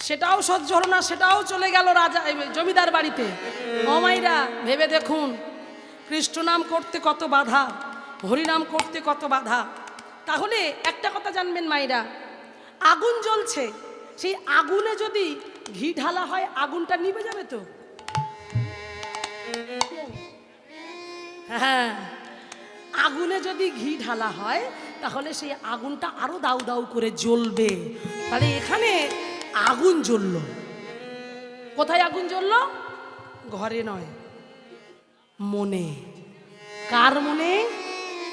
Speaker 1: সেটাও সহ্য হলো না, সেটাও চলে গেল রাজা জমিদার বাড়িতে। ও মাইরা ভেবে দেখুন, কৃষ্ণ নাম করতে কত বাধা, হরিনাম করতে কত বাধা। তাহলে একটা কথা জানবেন মাইরা, আগুন জ্বলছে, সেই আগুনে যদি ঘি ঢালা হয় আগুনটা নিভে যাবে তো? হ্যাঁ, আগুনে যদি ঘি ঢালা হয় তাহলে সেই আগুনটা আরো দাউ দাউ করে জ্বলবে। তাহলে এখানে আগুন জ্বললো, কোথায় আগুন জ্বললো? ঘরে নয়, মনে। কার মনে?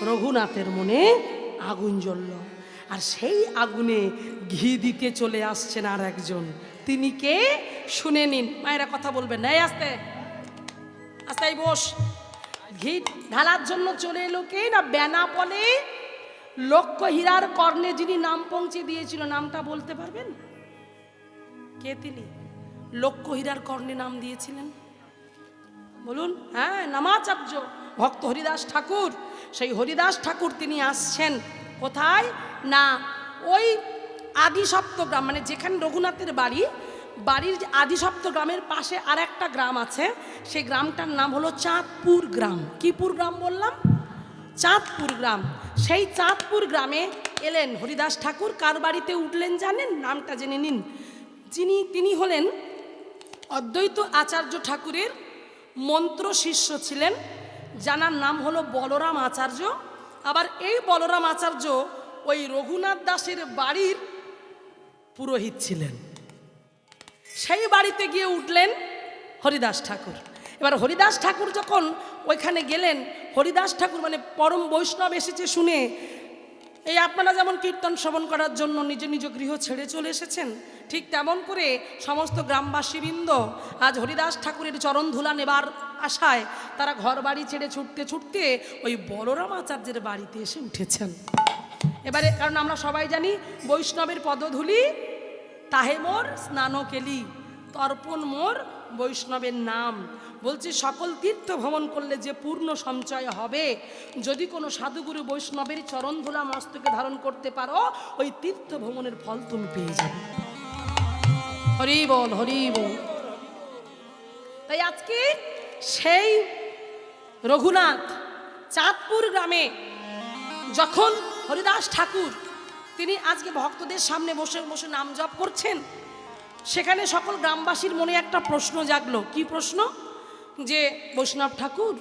Speaker 1: রঘুনাথের মনে আগুন জ্বললো। আর সেই আগুনে ঘি দিতে চলে আসছেন আর একজন। তিনি কে? শুনে নিন। মায়েরা কথা বলবেন না, আস্তে আস্তে বস। ঘি ঢালার জন্য চলে এলো কে না? বেনাপোলে লক্ষ্য হীরার কর্ণে যিনি নাম পৌঁছে দিয়েছিল, নামটা বলতে পারবেন কে তিনি? লক্ষ্য হীরার কর্ণে নাম দিয়েছিলেন, বলুন। হ্যাঁ, নামাচার্য ভক্ত হরিদাস ঠাকুর। সেই হরিদাস ঠাকুর তিনি আসছেন কোথায় না? ওই আদিসপ্তগ্রাম, মানে যেখানে রঘুনাথের বাড়ি, বাড়ির আদিসপ্ত গ্রামের পাশে আর একটা গ্রাম আছে। সেই গ্রামটার নাম হলো চাঁদপুর গ্রাম। কিপুর গ্রাম বললাম? চাঁদপুর গ্রাম। সেই চাঁদপুর গ্রামে এলেন হরিদাস ঠাকুর। কার বাড়িতে উঠলেন জানেন? নামটা জেনে নিন। তিনি হলেন অদ্বৈত আচার্য ঠাকুরের মন্ত্র শিষ্য ছিলেন, যার নাম হলো বলরাম আচার্য। আবার এই বলরাম আচার্য ওই রঘুনাথ দাসের বাড়ির পুরোহিত ছিলেন। সেই বাড়িতে গিয়ে উঠলেন হরিদাস ঠাকুর। এবার হরিদাস ঠাকুর যখন ওইখানে গেলেন, হরিদাস ঠাকুর মানে পরম বৈষ্ণব এসেছে শুনে, এই আপনারা যেমন কীর্তন শ্রবণ করার জন্য নিজ নিজ গৃহ ছেড়ে চলে এসেছেন, ঠিক তেমন করে সমস্ত গ্রামবাসীবৃন্দ আজ হরিদাস ঠাকুরের চরণ ধুলা নেবার আশায় তারা ঘর বাড়ি ছেড়ে ছুটতে ছুটতে ওই বলরাম আচার্যের বাড়িতে এসে উঠেছেন। এবারে কারণ আমরা সবাই জানি বৈষ্ণবের পদধূলি তাহে মোর স্নান কেলি, তর্পণ মোর বৈষ্ণবের নাম। বলছি সকল তীর্থ ভ্রমণ করলে যে পূর্ণ সঞ্চয় হবে, যদি কোনো সাধুগুরু বৈষ্ণবের চরণধুলা মস্তকে ধারণ করতে পারো, ওই তীর্থ ভ্রমণের ফল তুমি পেয়ে যাবে। হরি বল, হরি বল। তাই আজকে সেই রঘুনাথ চাঁদপুর গ্রামে যখন হরিদাস ঠাকুর তিনি আজকে ভক্তদের সামনে বসে বসে নাম জপ করছেন, সেখানে সকল গ্রামবাসীর মনে একটা প্রশ্ন জাগলো। কি প্রশ্ন? যে বৈষ্ণব ঠাকুর,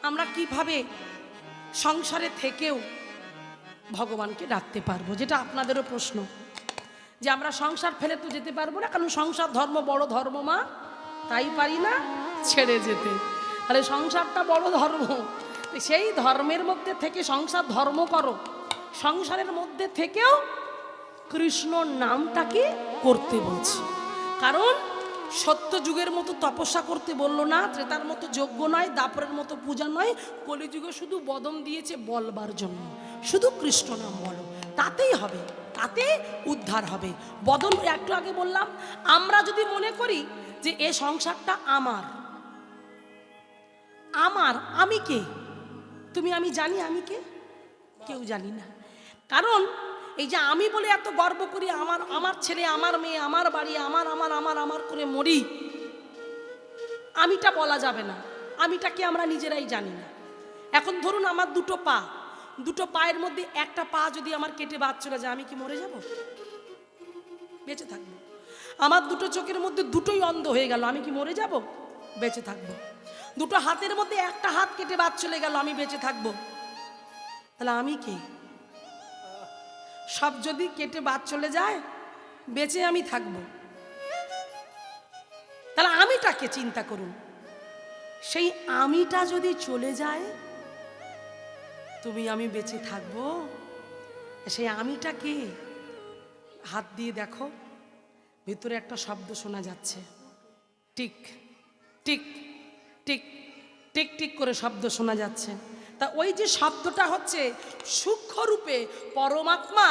Speaker 1: আমরা কিভাবে সংসারে থেকেও ভগবানকে ডাকতে পারবো? যেটা আপনাদেরও প্রশ্ন, যে আমরা সংসার ফেলে তো যেতে পারবো না, কারণ সংসার ধর্ম বড় ধর্ম মা, তাই পারি না ছেড়ে যেতে। তাহলে সংসারটা বড় ধর্ম, সেই ধর্মের মধ্যে থেকে সংসার ধর্ম করো, সংসারের মধ্যে থেকেও কৃষ্ণ নামটাকে করতে বলছি। কারণ সত্য যুগের মতো তপস্যা করতে বললো না, ত্রেতার মতো যজ্ঞ নয়, দাপরের মতো পূজা নয়, কলিযুগে শুধু বদন দিয়েছে বলবার জন্য। শুধু কৃষ্ণ নাম বলো, তাতেই হবে, তাতে উদ্ধার হবে। বদন একটু আগে বললাম, আমরা যদি মনে করি যে এ সংসারটা আমার, আমার, আমি কে? তুমি আমি জানি আমি কে? কেউ জানি না। কারণ এই যে আমি বলে এত গর্ব করি, আমার আমার ছেলে, আমার মেয়ে, আমার বাড়ি, আমার আমার আমার আমার করে মরি, আমিটা বলা যাবে না। আমিটা কি আমরা নিজেরাই জানি না। এখন ধরুন আমার দুটো পায়ের মধ্যে একটা পা যদি আমার কেটে বাদ চলে যায়, আমি কি মরে যাব? বেঁচে থাকবো। আমার দুটো চোখের মধ্যে দুটোই অন্ধ হয়ে গেল, আমি কি মরে যাব? বেঁচে থাকবো। দুটো হাতের মধ্যে একটা হাত কেটে বাদ চলে গেল, আমি বেঁচে থাকবো। তাহলে আমি কে? সব যদি কেটে বাদ চলে যায়, বেঁচে আমি থাকবো। তাহলে আমিটাকে চিন্তা করুন। সেই আমিটা যদি চলে যায়, তুমি আমি বেঁচে থাকবো। সেই আমিটা কে? হাত দিয়ে দেখো, ভিতরে একটা শব্দ শোনা যাচ্ছে, tick tick tick tick tick করে শব্দ শোনা যাচ্ছে। তা ওই যে শব্দটা হচ্ছে সূক্ষ্ম রূপে পরমাত্মা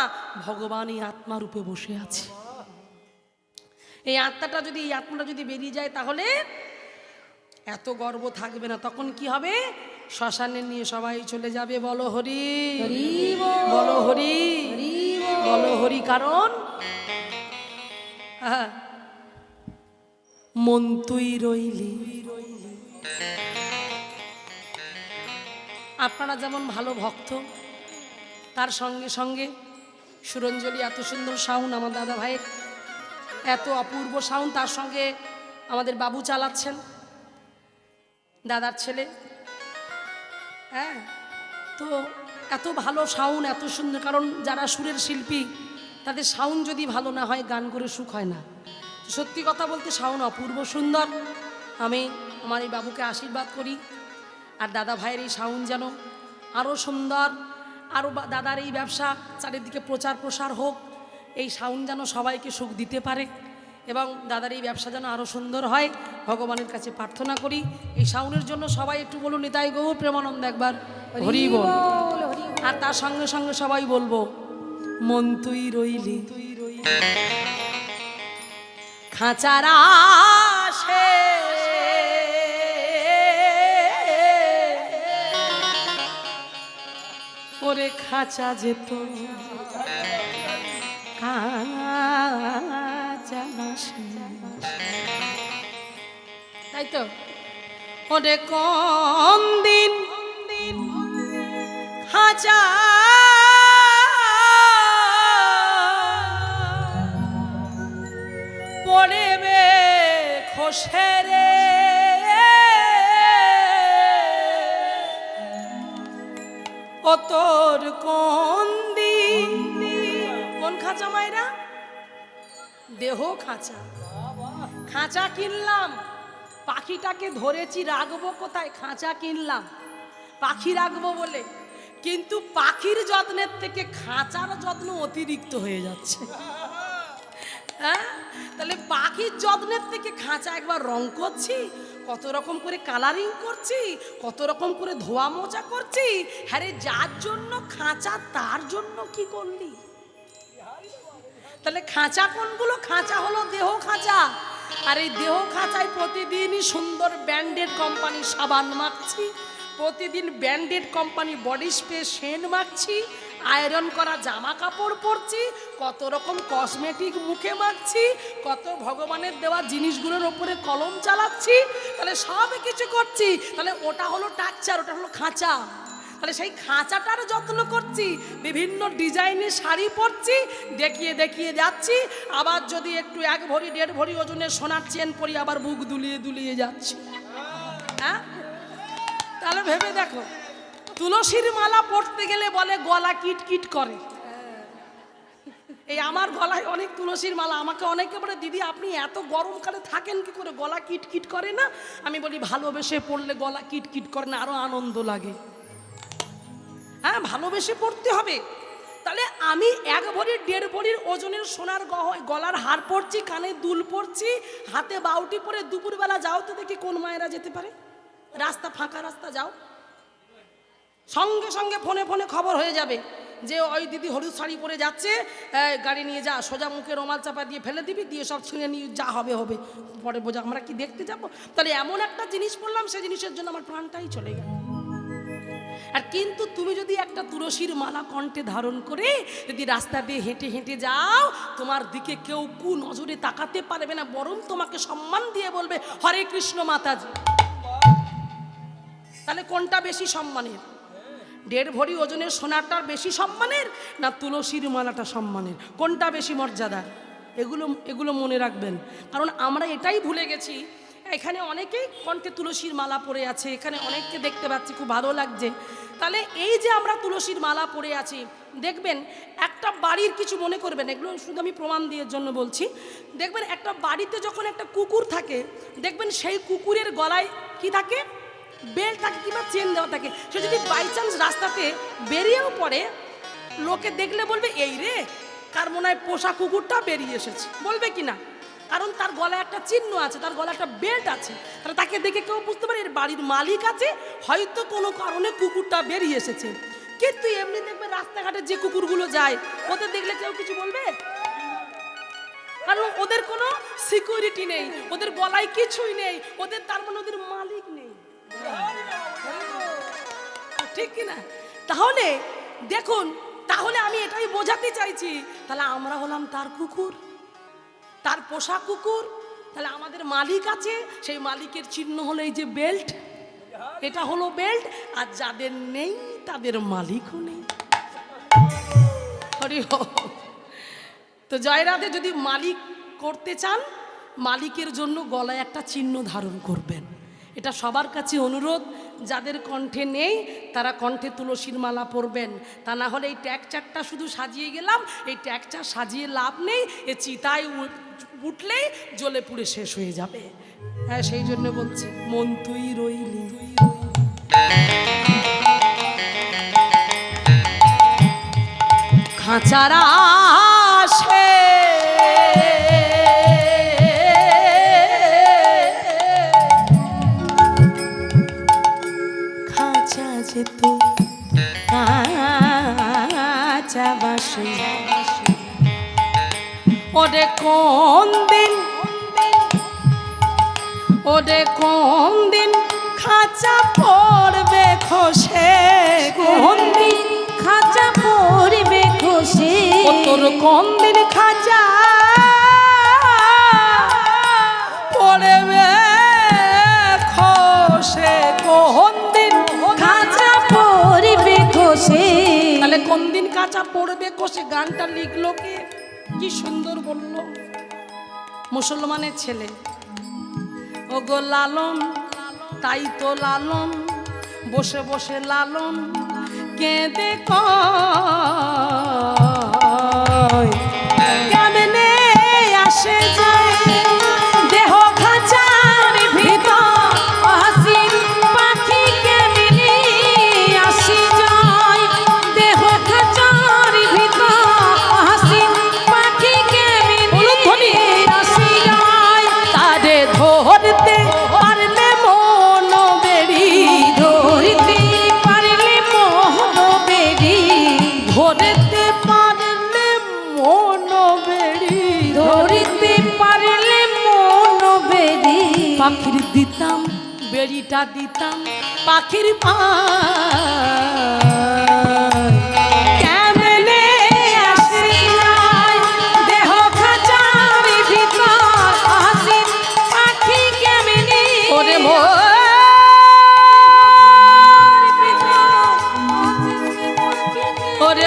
Speaker 1: ভগবান এই আত্মা রূপে বসে আছে। এই আত্মাটা যদি বেরিয়ে যায়, তাহলে এত গর্ব থাকবে না। তখন কি হবে? শ্মশানে নিয়ে সবাই চলে যাবে। বলো হরি, বলো হরি, বলো হরি। কারণ মন তুই রইলি। আপনারা যেমন ভালো ভক্ত, তার সঙ্গে সঙ্গে সুরঞ্জলি এত সুন্দর সাউন্ড, আমার দাদা ভাইয়ের এত অপূর্ব সাউন্ড, তার সঙ্গে আমাদের বাবু চালাচ্ছেন, দাদার ছেলে। হ্যাঁ, তো এত ভালো সাউন্ড, এত সুন্দর। কারণ যারা সুরের শিল্পী, তাদের সাউন্ড যদি ভালো না হয়, গান করে সুখ হয় না। সত্যি কথা বলতে সাউন্ড অপূর্ব সুন্দর। আমি আমার এই বাবুকে আশীর্বাদ করি, আর দাদা ভাইয়ের এই সাউন্ড যেন আরও সুন্দর, আরও দাদার এই ব্যবসা চারিদিকে প্রচার প্রসার হোক, এই সাউন্ড যেন সবাইকে সুখ দিতে পারে, এবং দাদার এই ব্যবসা যেন আরও সুন্দর হয়, ভগবানের কাছে প্রার্থনা করি। এই সাউন্ডের জন্য সবাই একটু বলুন নিতাই গৌর প্রেমানন্দ একবার হরি বল। আর তার সঙ্গে সঙ্গে সবাই বলবো মন তুই রইলি। খাঁচারা সে ওরে খাঁচা যেত, তাই তো। ওরে কোন দিন খাঁচা পড়েবে খসে রে, ও তোর কোন দিন। কোন খাঁচা মায়েরা? দেহ খাঁচা। খাঁচা কিনলাম, পাখিটাকে ধরেছি, রাখবো কোথায়? খাঁচা কিনলাম পাখি রাখবো বলে, কিন্তু পাখির যত্নের থেকে খাঁচার যত্ন অতিরিক্ত হয়ে যাচ্ছে। হ্যাঁ, তাহলে পাখির যত্নের থেকে খাঁচা একবার রং করছি, কত রকম করে কালারিং করছি, কত রকম করে ধোয়া মোজা করছি। হ্যাঁ রে, যার জন্য খাঁচা তার জন্য কি করলি? তাহলে খাঁচা কোনগুলো? খাঁচা হলো দেহ খাঁচা। আর এই দেহ খাঁচায় প্রতিদিনই সুন্দর ব্র্যান্ডেড কোম্পানি সাবান মাখছি, প্রতিদিন branded company body spray scent মাখছি, আয়রন করা জামা কাপড় পরছি, কত রকম কসমেটিক মুখে মাখছি, কত ভগবানের দেওয়া জিনিসগুলোর ওপরে কলম চালাচ্ছি। তাহলে সব কিছু করছি, তাহলে ওটা হলো টাকচার, ওটা হলো খাঁচা। তাহলে সেই খাঁচাটার যত্ন করছি, বিভিন্ন ডিজাইনের শাড়ি পরছি, দেখিয়ে দেখিয়ে যাচ্ছি। আবার যদি একটু 1 ভরি 1.5 ভরি ওজনের সোনার চেন পরি, আবার বুক দুলিয়ে দুলিয়ে যাচ্ছি। হ্যাঁ, তাহলে ভেবে দেখো, তুলসীর মালা পড়তে গেলে বলে গলা কিটকিট করে। এই আমার গলায় অনেক তুলসীর মালা, আমাকে অনেকে বলে দিদি আপনি এত গরমকালে থাকেন কি করে, গলা কিটকিট করে না? আমি বলি ভালোবেসে পড়লে গলা কিটকিট করে না, আরো আনন্দ লাগে। হ্যাঁ, ভালোবেসে পড়তে হবে। তাহলে আমি 1 ভরি 1.5 ভরির ওজনের সোনার গলার হার পরছি, কানে দুল পরছি, হাতে বাউটি পরে দুপুরবেলা যাও তো দেখি কোন মায়েরা যেতে পারে? রাস্তা ফাঁকা রাস্তা যাও, সঙ্গে সঙ্গে ফোনে ফোনে খবর হয়ে যাবে যে ওই দিদি হলুদ শাড়ি পরে যাচ্ছে, গাড়ি নিয়ে যা, সোজা মুখে রুমাল চাপা দিয়ে ফেলে দিবি, দিয়ে সব ছিঁড়ে নিয়ে যা হবে হবে, পরে বোঝা। আমরা কি দেখতে যাব? তাহলে এমন একটা জিনিস পড়লাম, সেই জিনিসের জন্য আমার প্রাণটাই চলে গেল। আর কিন্তু তুমি যদি একটা তুলসীর মালা কণ্ঠে ধারণ করে যদি রাস্তা দিয়ে হেঁটে হেঁটে যাও, তোমার দিকে কেউ কু নজরে তাকাতে পারবে না, বরং তোমাকে সম্মান দিয়ে বলবে হরে কৃষ্ণ মাতাজি। তাহলে কোনটা বেশি সম্মানের? 1.5 ভরি ওজনের সোনাটার বেশি সম্মানের না তুলসীর মালাটা সম্মানের? কোনটা বেশি মর্যাদার? এগুলো মনে রাখবেন, কারণ আমরা এটাই ভুলে গেছি। এখানে অনেকেই কণ্ঠে তুলসীর মালা পরে আছে, এখানে অনেককে দেখতে পাচ্ছি, খুব ভালো লাগছে। তাহলে এই যে আমরা তুলসীর মালা পরে আছি, দেখবেন একটা বাড়ির, কিছু মনে করবেন, এগুলো শুধু আমি প্রমাণ দিয়ে জন্য বলছি, দেখবেন একটা বাড়িতে যখন একটা কুকুর থাকে, দেখবেন সেই কুকুরের গলায় কি থাকে? বেল্ট থাকে কিংবা চেন দেওয়া থাকে। সে যদি বাই চান্স রাস্তাতে বেরিয়েও পড়ে, লোকে দেখলে বলবে এই রে, কার মনে হয় পোষা কুকুরটা বেরিয়ে এসেছে, বলবে কি না? কারণ তার গলায় একটা চিহ্ন আছে, তার গলায় একটা বেল্ট আছে। তাহলে তাকে দেখে কেউ বুঝতে পারে এর বাড়ির মালিক আছে, হয়তো কোনো কারণে কুকুরটা বেরিয়ে এসেছে। কিন্তু এমনি দেখবে রাস্তাঘাটে যে কুকুরগুলো যায়, ওদের দেখলে কেউ কিছু বলবে? কারণ ওদের কোনো সিকিউরিটি নেই, ওদের গলায় কিছুই নেই, ওদের তার মানে ওদের মালিক নেই, ঠিক কিনা? তাহলে দেখুন, তাহলে আমি এটাই বোঝাতে চাইছি, তাহলে আমরা হলাম তার কুকুর, তার পোষা কুকুর। তাহলে আমাদের মালিক আছে, সেই মালিকের চিহ্ন হলো এই যে বেল্ট, এটা হলো বেল্ট। আর যাদের নেই তাদের মালিকও নেই। হরি হরি। তো জয়রাধে, যদি মালিক করতে চান, মালিকের জন্য গলায় একটা চিহ্ন ধারণ করবেন, এটা সবার কাছে অনুরোধ। যাদের কণ্ঠে নেই তারা কণ্ঠে তুলসীর মালা পরবেন, তা না হলে এই ট্যাকচারটা শুধু সাজিয়ে গেলাম, এই ট্যাকচার সাজিয়ে লাভ নেই, এ চিতায় উঠলেই জ্বলে পুড়ে শেষ হয়ে যাবে। হ্যাঁ, সেই জন্য বলছে মন তুই রইলি। খাঁচারা আসে খাঁচা যেত কাঁচা বাসে, ওরে কোন দিন, ওরে কোন দিন খাঁচা পড়বে খসে,
Speaker 2: কোন দিন খাঁচা পড়বে খসে,
Speaker 1: ও তোর কোন দিন খাঁচা পড়বে খসে, কোন দিন
Speaker 2: খাঁচা পড়বে খসে।
Speaker 1: তাহলে কোন দিন কাঁচা পড়বে খসে গানটা লিখলো কে? কি সুন্দর বললো, মুসলমানের ছেলে। ও গো লালন, তাই তো লালন বসে বসে লালন কেঁদে কয়, কেমনে আসে যায় দেহ খাঁচার ভিতর,
Speaker 2: হাসির পাখি কেমনে আসি যায় দেহ খাঁচার ভিতর, হাসির পাখি কেমনে আসি যায়,
Speaker 1: তারে ধরতে পারলে মন বেড়ি,
Speaker 2: ধরতে পারলে মোহন বেরি,
Speaker 1: ধরতে পারলে মন বেড়ি,
Speaker 2: ধরতে পারলে মন বেরি,
Speaker 1: পাখির দিতাম বেড়িটা দিতাম পাখির পা, কেমনে আসে যায়
Speaker 2: দেহ খাঁচার ভিতর, হাসির পাখি কেমনে
Speaker 1: ওরে ওরে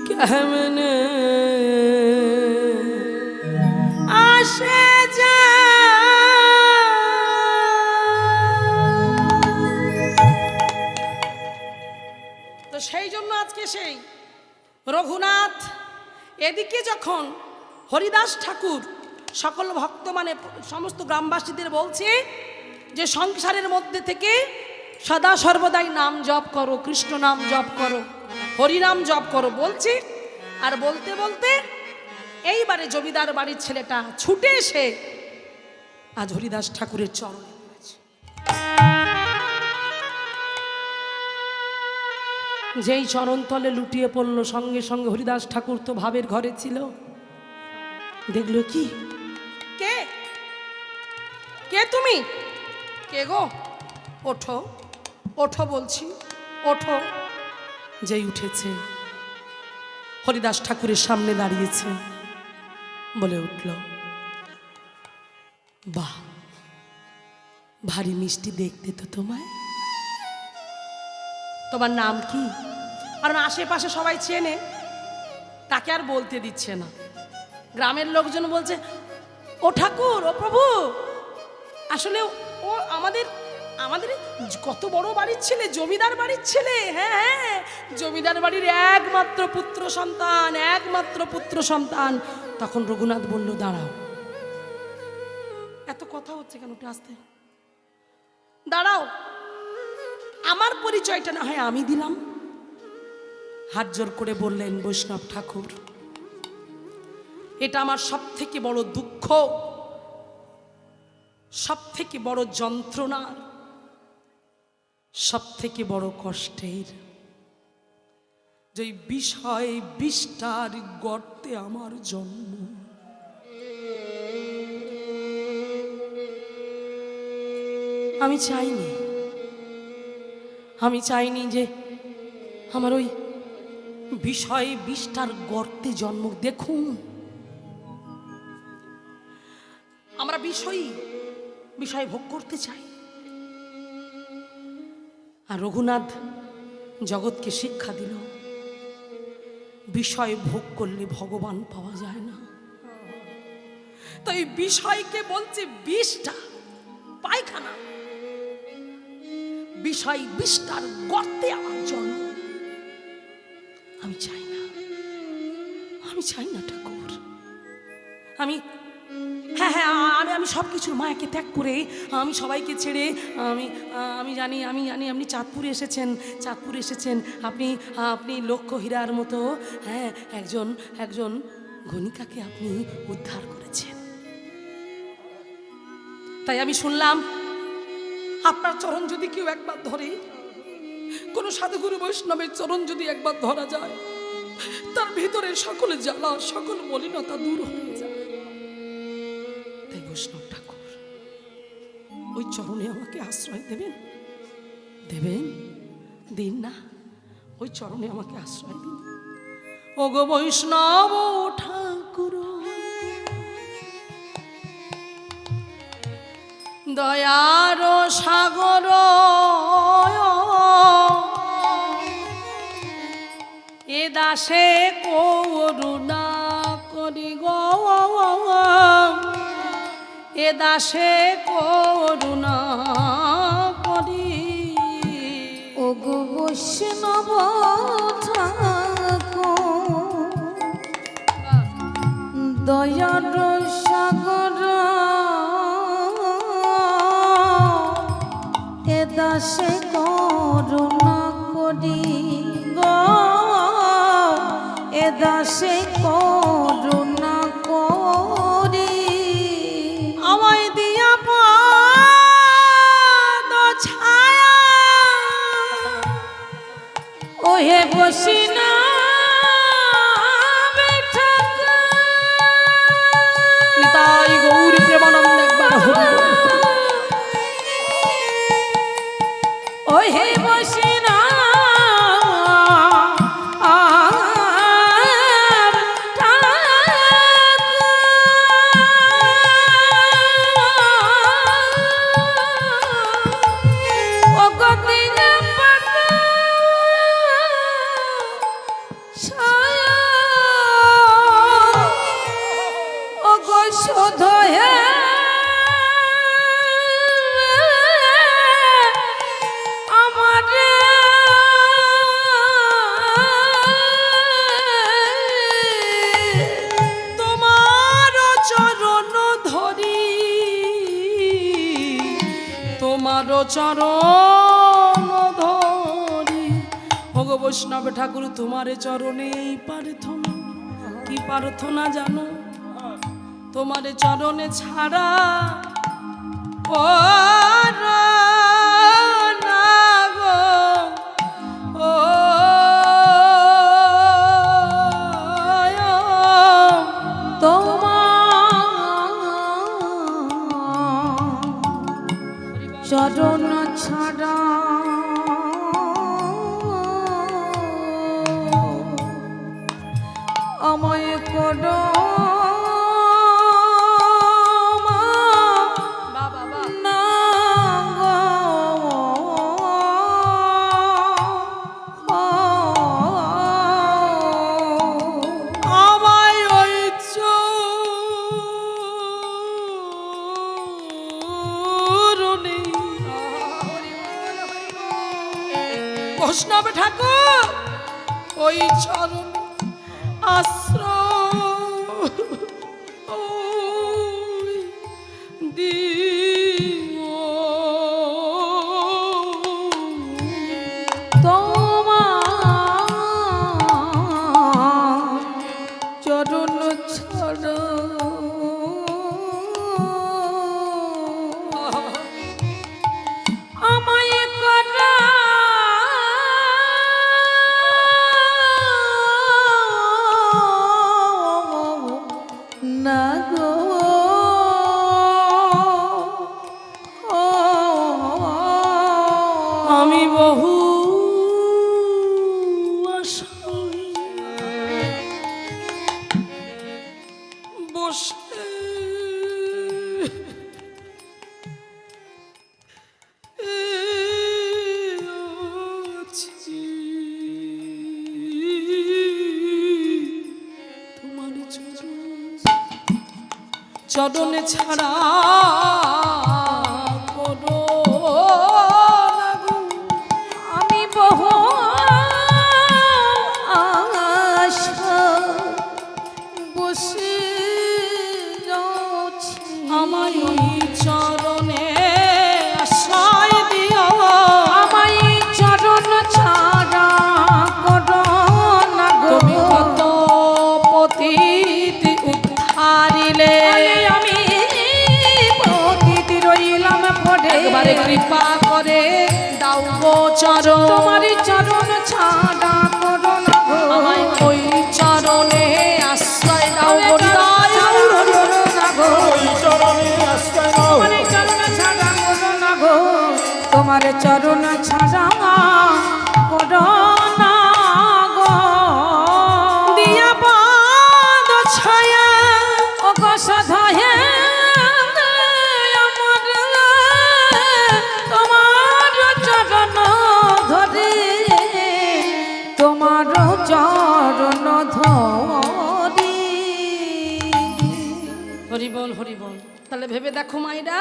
Speaker 1: কেমনে আসে তো সেই জন্য আজকে সেই রঘুনাথ এদিকে যখন হরিদাস ঠাকুর সকল ভক্ত মানে সমস্ত গ্রামবাসীদের বলছে যে সংসারের মধ্যে থেকে সদা সর্বদাই নাম জপ করো, কৃষ্ণ নাম জপ করো, হরিনাম জপ করো বলছি। আর বলতে বলতে এইবারে জমিদার বাড়ির ছেলেটা ছুটে এসে আজ হরিদাস ঠাকুরের চরণে পড়েছে। যেই চরণ তলে লুটিয়ে পড়ল, সঙ্গে সঙ্গে হরিদাস ঠাকুর তো ভাবের ঘরে ছিল, দেখলো কি, কে কে তুমি, কে গো, ওঠো ওঠো বলছি, ওঠো। যেই উঠেছে হরিদাস ঠাকুরের সামনে দাঁড়িয়েছে, বলে উঠল, বাহ, ভারী মিষ্টি দেখতে তো তোমায়, তোমার নাম কি? কারণ আশেপাশে সবাই চেনে, তাকে আর বলতে দিচ্ছে না। গ্রামের লোকজন বলছে, ও ঠাকুর, ও প্রভু, আসলে ও আমাদের আমাদের কত বড় বাড়ির ছেলে, জমিদার বাড়ির ছেলে। হ্যাঁ হ্যাঁ, জমিদার বাড়ির একমাত্র পুত্র সন্তান, একমাত্র পুত্র সন্তান। তখন রঘুনাথ বলল, দাঁড়াও, এত কথা হচ্ছে কেন, একটু আসতে দাঁড়াও, আমার পরিচয়টা না হয় আমি দিলাম। হাত জোর করে বললেন, বৈষ্ণব ঠাকুর, এটা আমার সব থেকে বড় দুঃখ, সব থেকে বড় যন্ত্রণা, সব থেকে বড় কষ্টের, যে বিষয় বিষ্টার গর্তে আমার জন্ম। আমি চাইনি যে আমার ওই বিষয় বিষ্টার গর্তে জন্ম। দেখুন, আমরা বিষয় ভোগ করতে চাই, আর রঘুনাথ জগৎকে শিক্ষা দিল, বিষয় ভোগ করলে ভগবান পাওয়া যায় না। তো এই বিষয়কে বলছে বিষটা, পায়খানা, বিষয় বিষ্টার গর্তে আমার জন্ম। আমি চাই না ঠাকুর, আমি হ্যাঁ হ্যাঁ, আমি সব কিছুর মায়াকে ত্যাগ করে, আমি সবাইকে ছেড়ে, আমি জানি আপনি চাঁদপুরে এসেছেন, আপনি লক্ষ্য হীরার মতো, হ্যাঁ, একজন গণিকাকে আপনি উদ্ধার করেছেন। তাই আমি শুনলাম আপনার চরণ যদি কেউ একবার ধরে, কোনো সাধুগুরু বৈষ্ণবের চরণ যদি একবার ধরা যায়, তার ভিতরে সকল জ্বালা, সকল মলিনতা দূর হয়ে যায়। তাই বৈষ্ণব ঠাকুর, ওই চরণে আমাকে আশ্রয় দেবেন, দিন না, ওই চরণে আমাকে আশ্রয় দিন। ওগো বৈষ্ণব ঠাকুর, দয়ার সাগর, এ দাসে করুণা করি গো, এ দাসে করুণা করি।
Speaker 2: ওগো বৈষ্ণব ঠাকুর, দয়ার সাগর, এ দাসে করুণা করি গো, এ দাসে করুণা করি।
Speaker 1: আমায় দিয়া পাদ ছায়া,
Speaker 2: ওহে বসিনা
Speaker 1: নিতাই গৌরী প্রেমানন্দ একবার হরি বল।
Speaker 2: ওহে বসিনা
Speaker 1: চরণ ওগো বৈষ্ণব ঠাকুর তোমারে চরণে এই প্রার্থনা, কি প্রার্থনা জানো? তোমারে চরণে ছাড়া ও না গো, ও
Speaker 2: তোমার চরণ ছাড়া আমায় করো
Speaker 1: বাবা বাবা
Speaker 2: না গো।
Speaker 1: আমায় ওই চরণে বৈষ্ণব ঠাকুর ওই চরণ আশ্রয় দিও।
Speaker 2: তোমার চরণ ছাড়া আমায় করা না গো।
Speaker 1: আমি বহু আশায় বসে আছি তোমার চরণে ছাড়া করো না গো।
Speaker 2: আমি বহু আশা বসে যাচ্ছি
Speaker 1: আমায় ওই চরণে আশ্রয় দিও।
Speaker 2: আমায় চরণ ছাড়া করো না গো।
Speaker 1: তুমি কত পতিত উদ্ধারিলে,
Speaker 2: আমি পতিত রইলাম পড়ে।
Speaker 1: একবারে কৃপা করে দাও গো চরণ।
Speaker 2: তোমার চরণ ছাড়া করো না গো।
Speaker 1: আমায় ওই চরণে আশ্রয় দাও গো।
Speaker 2: করো না গো।
Speaker 4: ওই চরণে আশ্রয় নাও।
Speaker 2: তোমার চরণ ছাড়া করো না গো। তোমার চরণ ছাড়া করো না গো।
Speaker 1: দিয়া পাদ ছায়া
Speaker 2: ও গো সধায়ে আমার তোমার চরণ ধরে, তোমার চরণ ধরি।
Speaker 1: হরি বল হরি বল। তাহলে ভেবে দেখো মায়েরা,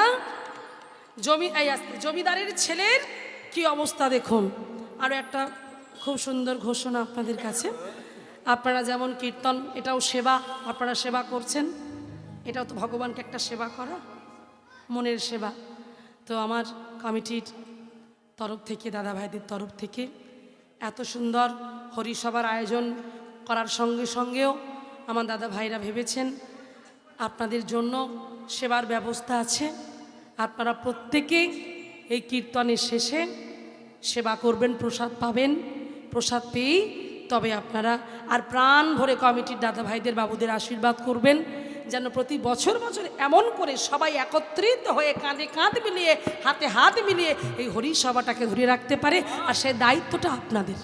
Speaker 1: জমিদারের ছেলের কি অবস্থা দেখুন। আরও একটা খুব সুন্দর ঘোষণা আপনাদের কাছে। আপনারা যেমন কীর্তন, এটাও সেবা, আপনারা সেবা করছেন, এটাও তো ভগবানকে একটা সেবা করা, মনের সেবা। তো আমার কমিটির তরফ থেকে, দাদা ভাইদের তরফ থেকে এত সুন্দর হরিসভার আয়োজন করার সঙ্গে সঙ্গেও আমার দাদা ভাইরা ভেবেছেন আপনাদের জন্য সেবার ব্যবস্থা আছে। আপনারা প্রত্যেকে এই কীর্তনের শেষে সেবা করবেন, প্রসাদ পাবেন। প্রসাদ পেয়েই তবে আপনারা আর প্রাণ ভরে কমিটির দাদা ভাইদের বাবুদের আশীর্বাদ করবেন, যেন প্রতি বছর বছর এমন করে সবাই একত্রিত হয়ে কাঁধে কাঁধ মিলিয়ে, হাতে হাত মিলিয়ে এই হরিসভাটাকে ধরে রাখতে পারে। আর সেই দায়িত্বটা আপনাদের।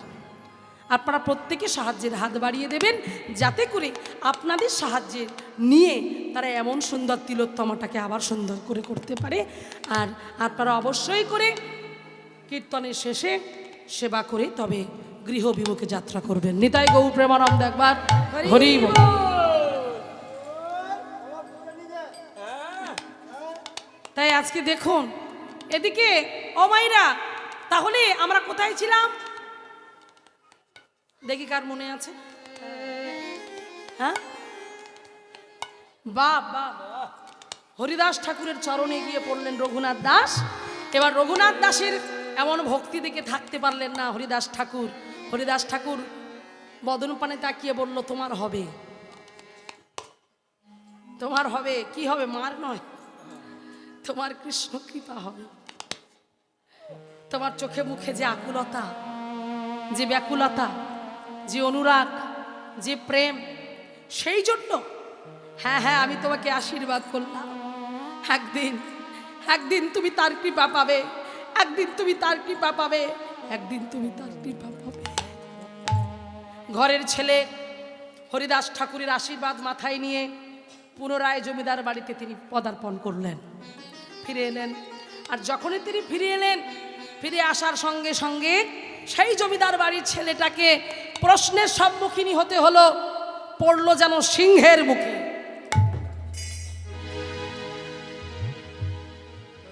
Speaker 1: আপনারা প্রত্যেকে সাহায্যের হাত বাড়িয়ে দেবেন, যাতে করে আপনাদের সাহায্যে নিয়ে তারা এমন সুন্দর তিলোত্তমাটাকে আবার সুন্দর করে করতে পারে। আর আপনারা অবশ্যই করে কীর্তনের শেষে সেবা করে তবে গৃহবিমুখে যাত্রা করবেন। নিতাই গৌর প্রেমানন্দ একবার হরি বল। তাই আজকে দেখুন এদিকে ও মাইরা, তাহলে আমরা কোথায় ছিলাম দেখি, কার মনে আছে? হ্যাঁ, বাপ বাপ হরিদাস ঠাকুরের চরণে গিয়ে পড়লেন রঘুনাথ দাস। এবার রঘুনাথ দাসের এমন ভক্তি দেখে থাকতে পারলেন না হরিদাস ঠাকুর, হরিদাস ঠাকুর বদন পানে তাকিয়ে বলল, তোমার হবে, তোমার হবে। কি হবে? মার নয়, তোমার কৃষ্ণ কৃপা হবে। তোমার চোখে মুখে যে আকুলতা, যে ব্যাকুলতা, যে অনুরাগ, যে প্রেম, সেই জন্য হ্যাঁ হ্যাঁ আমি তোমাকে আশীর্বাদ করলাম। একদিন একদিন তুমি তার কৃপা পাবে, একদিন তুমি তার কৃপা পাবে, একদিন তুমি তার কৃপা পাবে। ঘরের ছেলে হরিদাস ঠাকুরের আশীর্বাদ মাথায় নিয়ে পুনরায় জমিদার বাড়িতে তিনি পদার্পণ করলেন, ফিরে এলেন। আর যখনই তিনি ফিরে এলেন, ফিরে আসার সঙ্গে সঙ্গে সেই জমিদার বাড়ির ছেলেটাকে প্রশ্নের সম্মুখীন হতে হলো, পড়লো যেন সিংহের মুখে।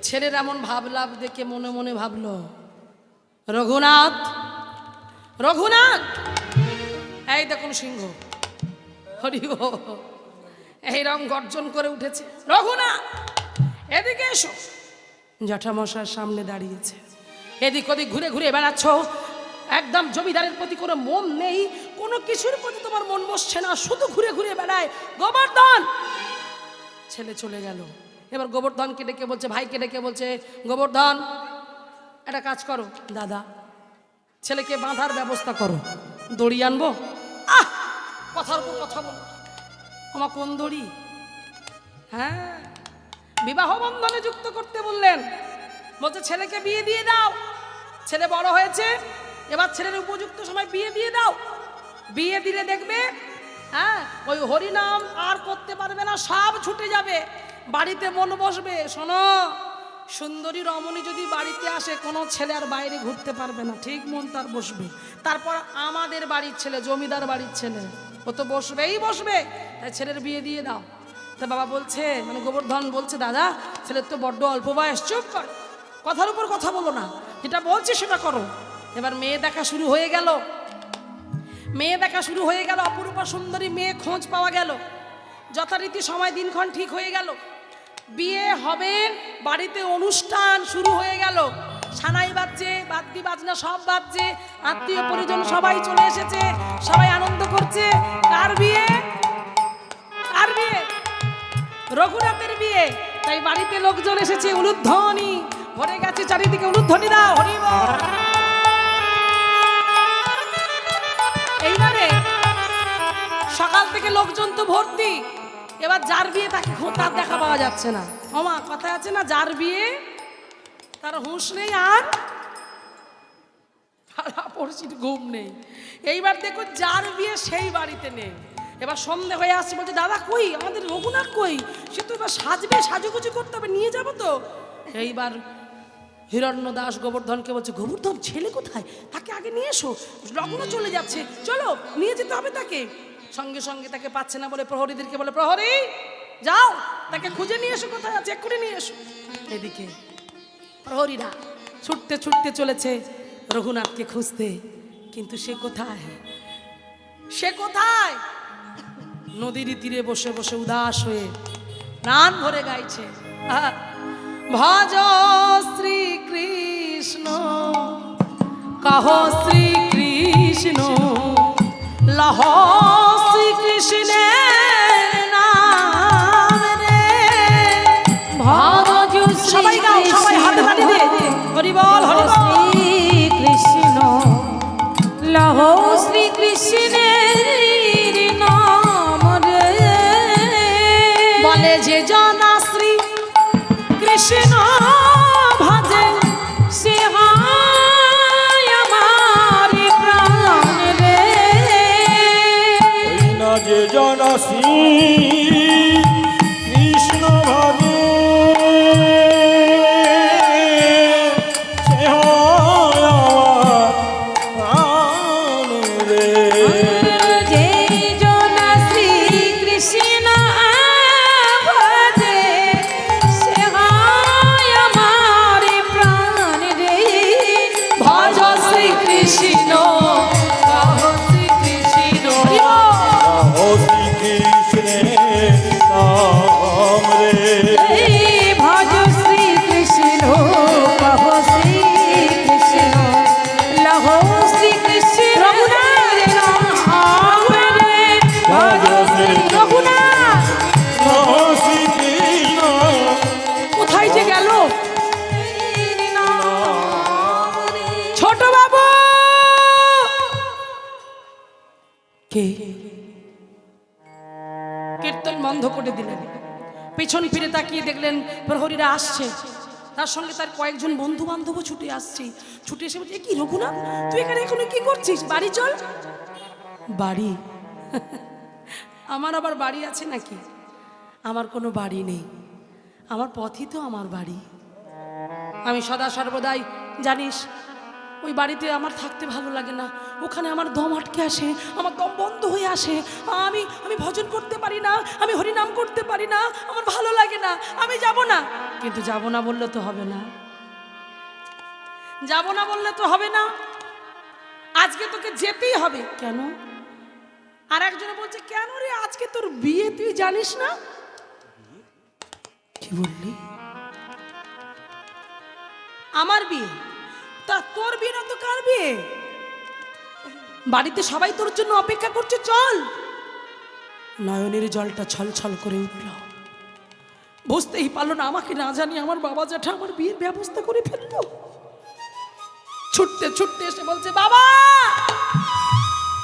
Speaker 1: ছেলের এমন ভাবলাভ দেখে মনে মনে ভাবলো, রঘুনাথ, রঘুনাথ, এই দেখুন সিংহ, হরি ও এইরকম গর্জন করে উঠেছে, রঘুনাথ এদিকে এসো। জ্যাঠামশার সামনে দাঁড়িয়েছে, এদিক ওদিক ঘুরে ঘুরে বেড়াচ্ছ, একদম জমিদারের প্রতি কোনো মন নেই, কোনো কিছুর প্রতি তোমার মন বসছে না, শুধু ঘুরে ঘুরে বেড়ায়। গোবর্ধন! ছেলে চলে গেল। এবার গোবর্ধনকে ডেকে বলছে, ভাইকে ডেকে বলছে, গোবর্ধন একটা কাজ করো দাদা, ছেলেকে বাঁধার ব্যবস্থা করো। দড়ি আনবো? কথার উপর কথা বলো, আমার কোন দড়ি? হ্যাঁ, বিবাহ বন্ধনে যুক্ত করতে বললেন। বলছে ছেলেকে বিয়ে দিয়ে দাও, ছেলে বড় হয়েছে, এবার ছেলের উপযুক্ত সময় বিয়ে দিয়ে দাও। বিয়ে দিলে দেখবে হ্যাঁ ওই হরিনাম আর করতে পারবে না, সব ছুটে যাবে, বাড়িতে মন বসবে। শোনো, সুন্দরী রমণী যদি বাড়িতে আসে, কোনো ছেলে আর বাইরে ঘুরতে পারবে না, ঠিক মন তার বসবে। তারপর আমাদের বাড়ির ছেলে, জমিদার বাড়ির ছেলে, ও তো বসবেই বসবে, তাই ছেলের বিয়ে দিয়ে দাও। তা বাবা বলছে, মানে গোবর্ধন বলছে, দাদা ছেলের তো বড্ড অল্প বয়স, চুপ কর, কথার উপর কথা বলো না, যেটা বলছি সেটা করো। এবার মেয়ে দেখা শুরু হয়ে গেল, মেয়ে দেখা শুরু হয়ে গেল, অপরূপা সুন্দরী মেয়ে খোঁজ পাওয়া গেল। যথারীতি সময় দিনক্ষণ ঠিক হয়ে গেল, বিয়ে হবে, বাড়িতে অনুষ্ঠান শুরু হয়ে গেল, সানাই বাজছে, বাদ্যি বাজনা সব বাজছে, আত্মীয় পরিজন সবাই চলে এসেছে, সবাই আনন্দ করছে। কার বিয়ে? কার বিয়ে? রঘুনাথের বিয়ে। তাই বাড়িতে লোকজন এসেছে, উলুধ্বনি ভরে গেছে চারিদিকে, উলুধ্বনি দাও, হরি বল। এইবারে সকাল থেকে লোকজন তো ভর্তি, এবার যার বিয়ে তার দেখা পাওয়া যাচ্ছে না। ওমা, কথা আছে না, যার বিয়ে তার হুঁশ নেই আর পড়শির ঘুম নেই। এইবার দেখো যার বিয়ে সেই বাড়িতে নেই। এবার সন্ধে হয়ে আসছে, বলছে দাদা কই, আমাদের রঘুনাথ কই, সে তো এবার সাজবে, সাজুগুজু করতে হবে, নিয়ে যাবো তো। এইবার হিরণ্য দাস গোবর্ধনকে বলছে, গোবর্ধন ছেলে কোথায়, তাকে আগে নিয়ে এসো, লগ্ন চলে যাচ্ছে, চলো নিয়ে যেতে হবে তাকে। সঙ্গে সঙ্গে তাকে পাচ্ছে না বলে প্রহরীদেরকে বলে, প্রহরী যাও তাকে খুঁজে নিয়ে এসো, কোথায় আছে এক্ষুনি নিয়ে এসো। এদিকে প্রহরীরা ছুটতে ছুটতে চলেছে রঘুনাথকে খুঁজতে, কিন্তু সে কোথায়, সে কোথায়? নদীর তীরে বসে বসে উদাস হয়ে প্রাণ ভরে গাইছে, ভজ শ্রী কৃষ্ণ, কহ শ্রী কৃষ্ণ, লহ শ্রী কৃষ্ণের নাম রে।
Speaker 2: ভজ
Speaker 1: সবাই গাও, সবাই হাতে তালি দে, হরি বল, হরি বল।
Speaker 2: শ্রী কৃষ্ণ, লহ শ্রী কৃষ্ণের নাম রে।
Speaker 1: বলে যে জনা শ্রী কৃষ্ণ ভজে,
Speaker 2: সে হয় আমার প্রাণ রে।
Speaker 4: ওই না যে জানা শ্রী কৃষ্ণ ভাবে, সে হয় আমার প্রাণ রে।
Speaker 2: যে জন শ্রী কৃষ্ণ ভজে, সে হয় আমার প্রাণ রে।
Speaker 1: ভজ শ্রী কৃষ্ণ, কহ শ্রী কৃষ্ণ, হরি বল।
Speaker 4: ও শ্রীকৃষ্ণের নাম রে।
Speaker 2: ভজ শ্রী কৃষ্ণ, কহ শ্রী কৃষ্ণ, লহ শ্রী কৃষ্ণ
Speaker 1: কে? কীর্তন বন্ধ করে দিলেন, পেছন ফিরে তাকিয়ে দেখলেন প্রহরীরা আসছে, তার সঙ্গে তার কয়েকজন বন্ধু বান্ধবও ছুটে আসছে। ছুটে এসে বলছে, কি রঘুনাথ, তুই এখানে এখনো কি করছিস? বাড়ি চল। বাড়ি? আমার আবার বাড়ি আছে নাকি? আমার কোনো বাড়ি নেই, আমার পথই তো আমার বাড়ি। আমি সদা সর্বদাই, জানিস, ওই বাড়িতে আমার থাকতে ভালো লাগে না, ওখানে আমার দম আটকে আসে, আমার দম বন্ধ হয়ে আসে, আমি আমি ভজন করতে পারি না, আমি হরিনাম করতে পারি না, আমার ভালো লাগে না, আমি যাব না। কিন্তু যাব না বললে তো হবে না, যাব না বললে তো হবে না, আজকে তোকে যেতেই হবে। কেন? আর একজনে বলছে, কেন রে, আজকে তোর বিয়ে, তুই জানিস না? কি বললি? আমার বিয়ে? তা তোর বিয়ে না তো কার বিয়ে? বাড়িতে সবাই তোর জন্য অপেক্ষা করছে, চল। নয়নের জলটা ছলছল করে উঠল, বুঝতেই পারলো না আমাকে না জানি আমার বাবা জ্যাঠা আমার বিয়ের ব্যবস্থা করে ফেললো। ছুটতে ছুটতে এসে বলছে, বাবা,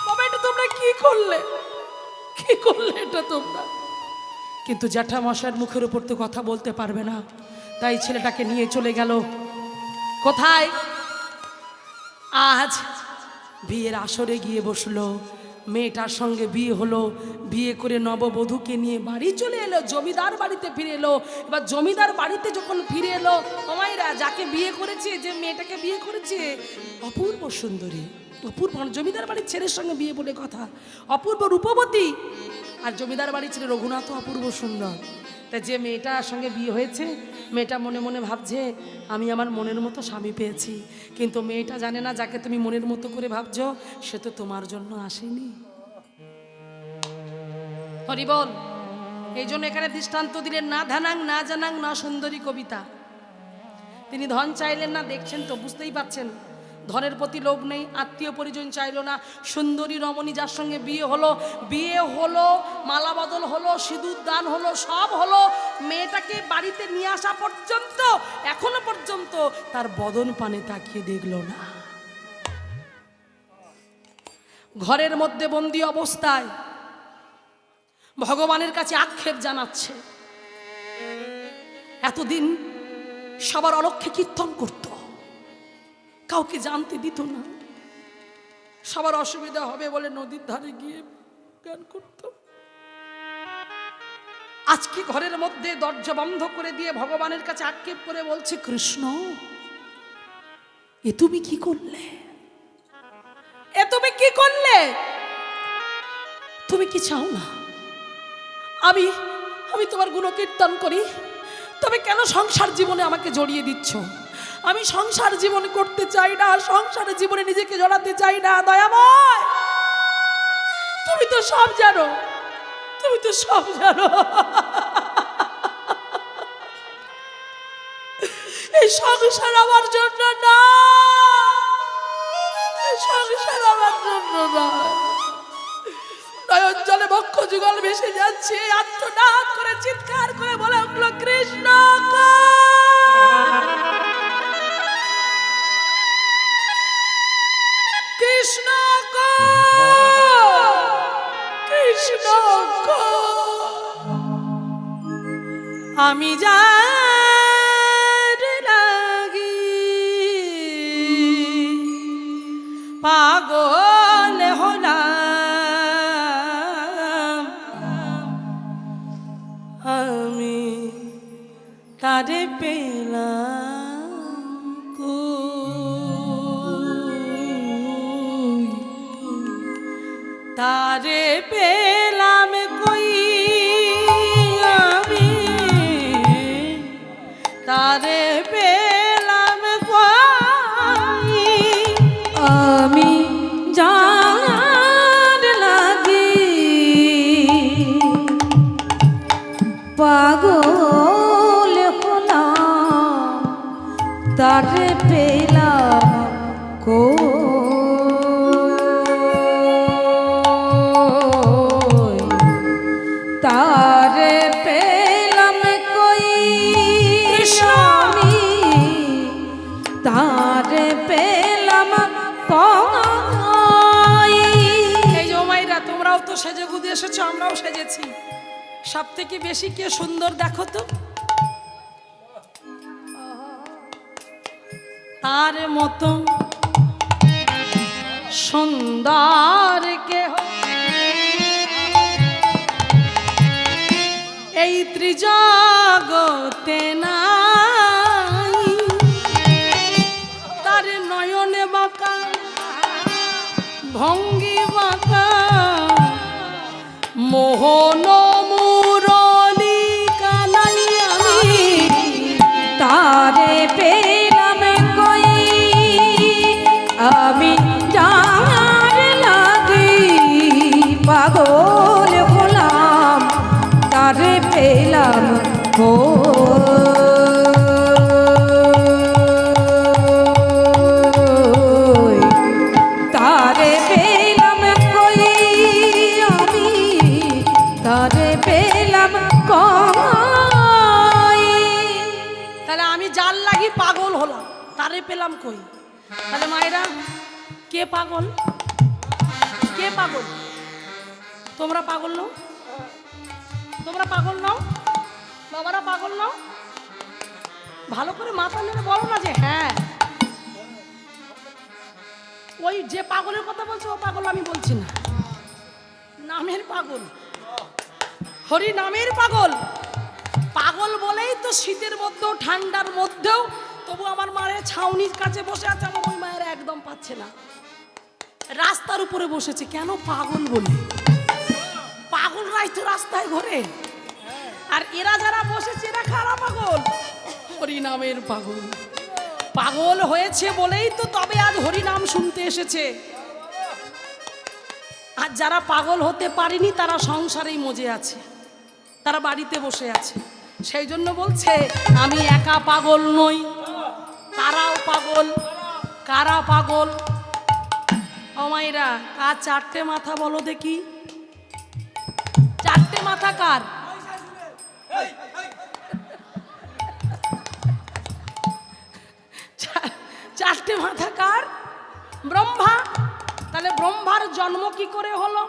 Speaker 1: বাবা, এটা তোমরা কি করলে, কি করলে এটা তোমরা? কিন্তু জ্যাঠা মশাইয়ের মুখের উপর তো কথা বলতে পারবে না, তাই ছেলেটাকে নিয়ে চলে গেল। কোথায়? আজ বিয়ের আসরে গিয়ে বসলো, মেয়েটার সঙ্গে বিয়ে হলো, বিয়ে করে নববধূকে নিয়ে বাড়ি চলে এলো, জমিদার বাড়িতে ফিরে এলো। এবার জমিদার বাড়িতে যখন ফিরে এলো, ওমাইরা যাকে বিয়ে করেছে, যে মেয়েটাকে বিয়ে করেছে, অপূর্ব সুন্দরী, অপূর্ব, জমিদার বাড়ির ছেলের সঙ্গে বিয়ে বলে কথা, অপূর্ব রূপবতী। আর জমিদার বাড়ির ছেলে রঘুনাথ অপূর্ব সুন্দর। তা যে মেয়েটার সঙ্গে বিয়ে হয়েছে, মেয়েটা মনে মনে ভাবছে, আমি আমার মনের মতো স্বামী পেয়েছি। কিন্তু মেয়েটা জানে না, যাকে তুমি মনের মতো করে ভাবছো, সে তো তোমার জন্য আসেনি। হরি বল। এই জন্য এখানে দৃষ্টান্ত দিলেন, না ধানাং না জানাং না সুন্দরী কবিতা। তিনি ধন চাইলেন না, দেখছেন তো, বুঝতেই পারছেন, ধনের প্রতি লোভ নেই, আত্মীয় পরিজন চাইলো না। সুন্দরী রমণী যার সঙ্গে বিয়ে হলো, মালা বদল হলো, সিঁদুর দান হলো, সব হলো, মেয়েটাকে বাড়িতে নিয়ে আসা পর্যন্ত, এখনো পর্যন্ত তার বদন পানে তাকিয়ে দেখলো না। ঘরের মধ্যে বন্দি অবস্থায় ভগবানের কাছে আক্ষেপ জানাচ্ছে। এতদিন সবার অলক্ষ্যে কীর্তন করত, কাউকে জানতে দিত না, সবার অসুবিধা হবে বলে নদীর ধারে গিয়ে গান করত। আজকে ঘরের মধ্যে দরজা বন্ধ করে দিয়ে ভগবানের কাছে আক্ষেপ করে বলছে, কৃষ্ণ, এ তুমি কি করলে, এ তুমি কি করলে? তুমি কি চাও না আমি আমি তোমার গুণকীর্তন করি? তবে কেন সংসার জীবনে আমাকে জড়িয়ে দিচ্ছ? আমি সংসার জীবন করতে চাই না, সংসারের জীবনে নিজেকে জড়াতে চাই না। দয়াময়, তুমি তো সব জানো, তুমি তো সব জানো। এই সংসার আমার জন্য না, এই সংসার আমার জন্য না। নয়ন জলে বক্ষ যুগল ভেসে যাচ্ছে, আত্মনাদ করে চিৎকার করে বলে উঠল, কৃষ্ণ কৃষ্ণ কৃষ্ণ, আমি যার লাগি পাগল হলাম, আমি তারে পেলাম কই, তারে পেলাম কই, আমি তারে পেলাম কই,
Speaker 2: আমি যার লাগি পাগল হলাম, তারে পেলাম কই, তারে পেলাম কই, আমি তারে পেলাম কই।
Speaker 1: এই যে ওমাইরা, তোমরা সেজে গুদে এসেছো, আমরাও সেজেছি। সব থেকে বেশি কে সুন্দর দেখো তো? তার মতো সুন্দর কেহ এই ত্রিজগতে নাই। তার নয়নে বাঁকা ভঙ্গি বাঁকা মোহন মুরলী কানাই আমি
Speaker 2: তারে পেলাম কই আমি যার লাগি পাগল হলাম, তারে পেলাম কই, তারে পেলাম কই আমি, তারে পেলাম কই।
Speaker 1: তাহলে আমি যার লাগি পাগল হলাম তারে পেলাম কই? তাহলে মায়েরা কে পাগল? কে পাগল? তোমরা পাগল নও? তোমরা পাগল নও? বাবারা পাগল নও? ভালো করে মাথা নেড়ে বলো না যে হ্যাঁ। ওই যে পাগলের কথা বলছো ও পাগল আমি বলছি না, নামের পাগল, হরি নামের পাগল। পাগল বলেই তো শীতের মধ্যেও ঠান্ডার মধ্যেও তবু আমার মায়ের ছাউনির কাছে বসে আছে, আমার ওই মায়ের একদম পাচ্ছে না, রাস্তার উপরে বসেছে। কেন? পাগল বলে। পাগলরাই তো রাস্তায় ঘোরে, আর এরা যারা বসেছে এরা খারাপ পাগল, হরি নামের পাগল। পাগল হয়েছে বলেই তো তবে আজ হরি নাম শুনতে এসেছে। আর যারা পাগল হতে পারেনি তারা সংসারেই মজে আছে, তারা বাড়িতে বসে আছে। সেই জন্য বলছে আমি একা পাগল নই, তারাও পাগল। কারা পাগল? ও মায়েরা, কার চারটে মাথা বলো দেখি? চারটে মাথা কার? চারটে মাথা কার? ব্রহ্মা। তাহলে ব্রহ্মার জন্ম কি করে হলো?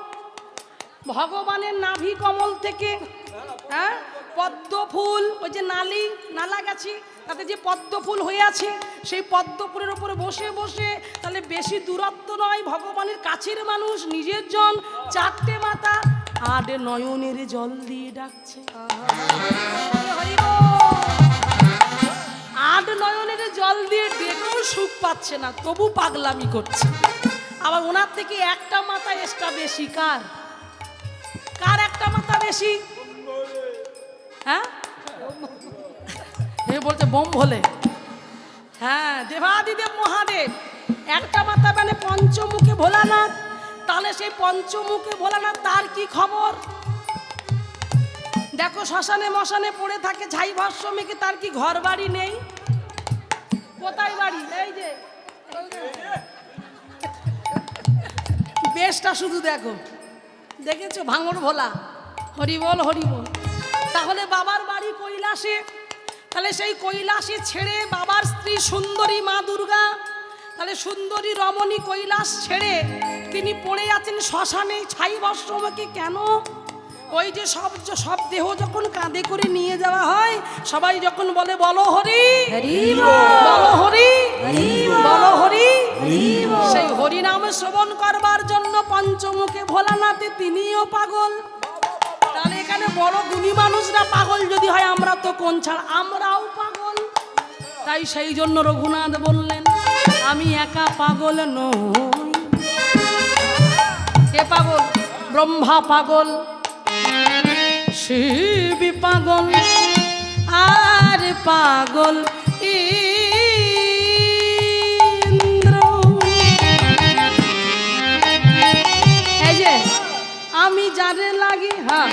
Speaker 1: ভগবানের নাভি কমল থেকে। হ্যাঁ, পদ্ম ফুল, ওই যে নালা গেছি তাতে যে পদ্ম ফুল হয়ে আছে, সেই পদ্ম ফুলের উপরে বসে বসে, তাহলে বেশি দূরত্ব নয়, ভগবানের কাছের মানুষ, নিজের জন, চারটে মাথা, আর নয়নের জল দিয়ে ডাকছে। আট নয়নের জল দিয়ে ডেকেও সুখ পাচ্ছে না, তবু পাগলামি করছে। আবার ওনার থেকে একটা মাথা এক্সট্রা বেশি। কার? কার একটা মাথা বেশি? হ্যাঁ, এ বলছে বোম ভোলে। হ্যাঁ, দেবাদিদেব মহাদেব একটা মাথা, মানে পঞ্চমুখে ভোলানাথ। তাহলে সেই পঞ্চমুখে ভোলানাথ তার কি খবর? দেখো শ্মশানে মশানে পড়ে থাকে ছাই ভস্য মেখে, তার কি ঘর বাড়ি নেই? কোথায় বাড়ি? এই যে বেশটা শুধু দেখো, দেখেছো? ভাঙড় ভোলা, হরিবল হরিবল। তাহলে বাবার বাড়ি কৈলাসে, তাহলে সেই কৈলাসে ছেড়ে বাবার স্ত্রী সুন্দরী মা দুর্গা, তাহলে সুন্দরী রমণী কৈলাস ছেড়ে তিনি পড়ে আছেন শ্মশানে ছাই ভস্মকে। কেন? ওই যে সব দেহ যখন কাঁধে করে নিয়ে যাওয়া হয়, সবাই যখন বলে বলো হরি বলো হরি বলো হরি, সেই হরি নাম শ্রবণ করবার জন্য পঞ্চমুখে ভোলানাথে তিনিও পাগল। তাহলে এখানে বড় গুণী মানুষরা পাগল যদি হয়, আমরা তো কোন ছাড়, আমরাও পাগল। তাই সেই জন্য রঘুনাথ বললেন আমি একা পাগল নই। কে পাগল? ব্রহ্মা পাগল, শিব পাগল, আর পাগল ইন্দ্র। এই যে আমি যারে লাগি হ্যাঁ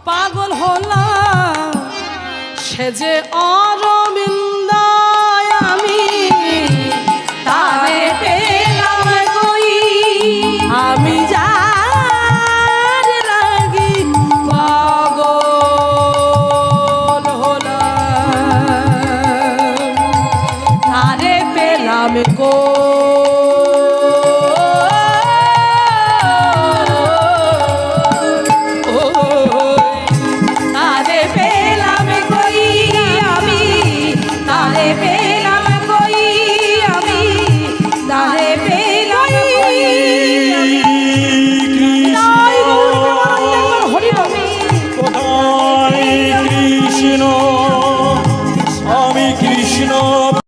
Speaker 1: পাগল হলাম, সে যে অরবিন্দ আমি, তারে পেলাম কই আমি যার লাগি পাগল হলাম, তারে পেলাম কই।
Speaker 4: কৃষ্ণ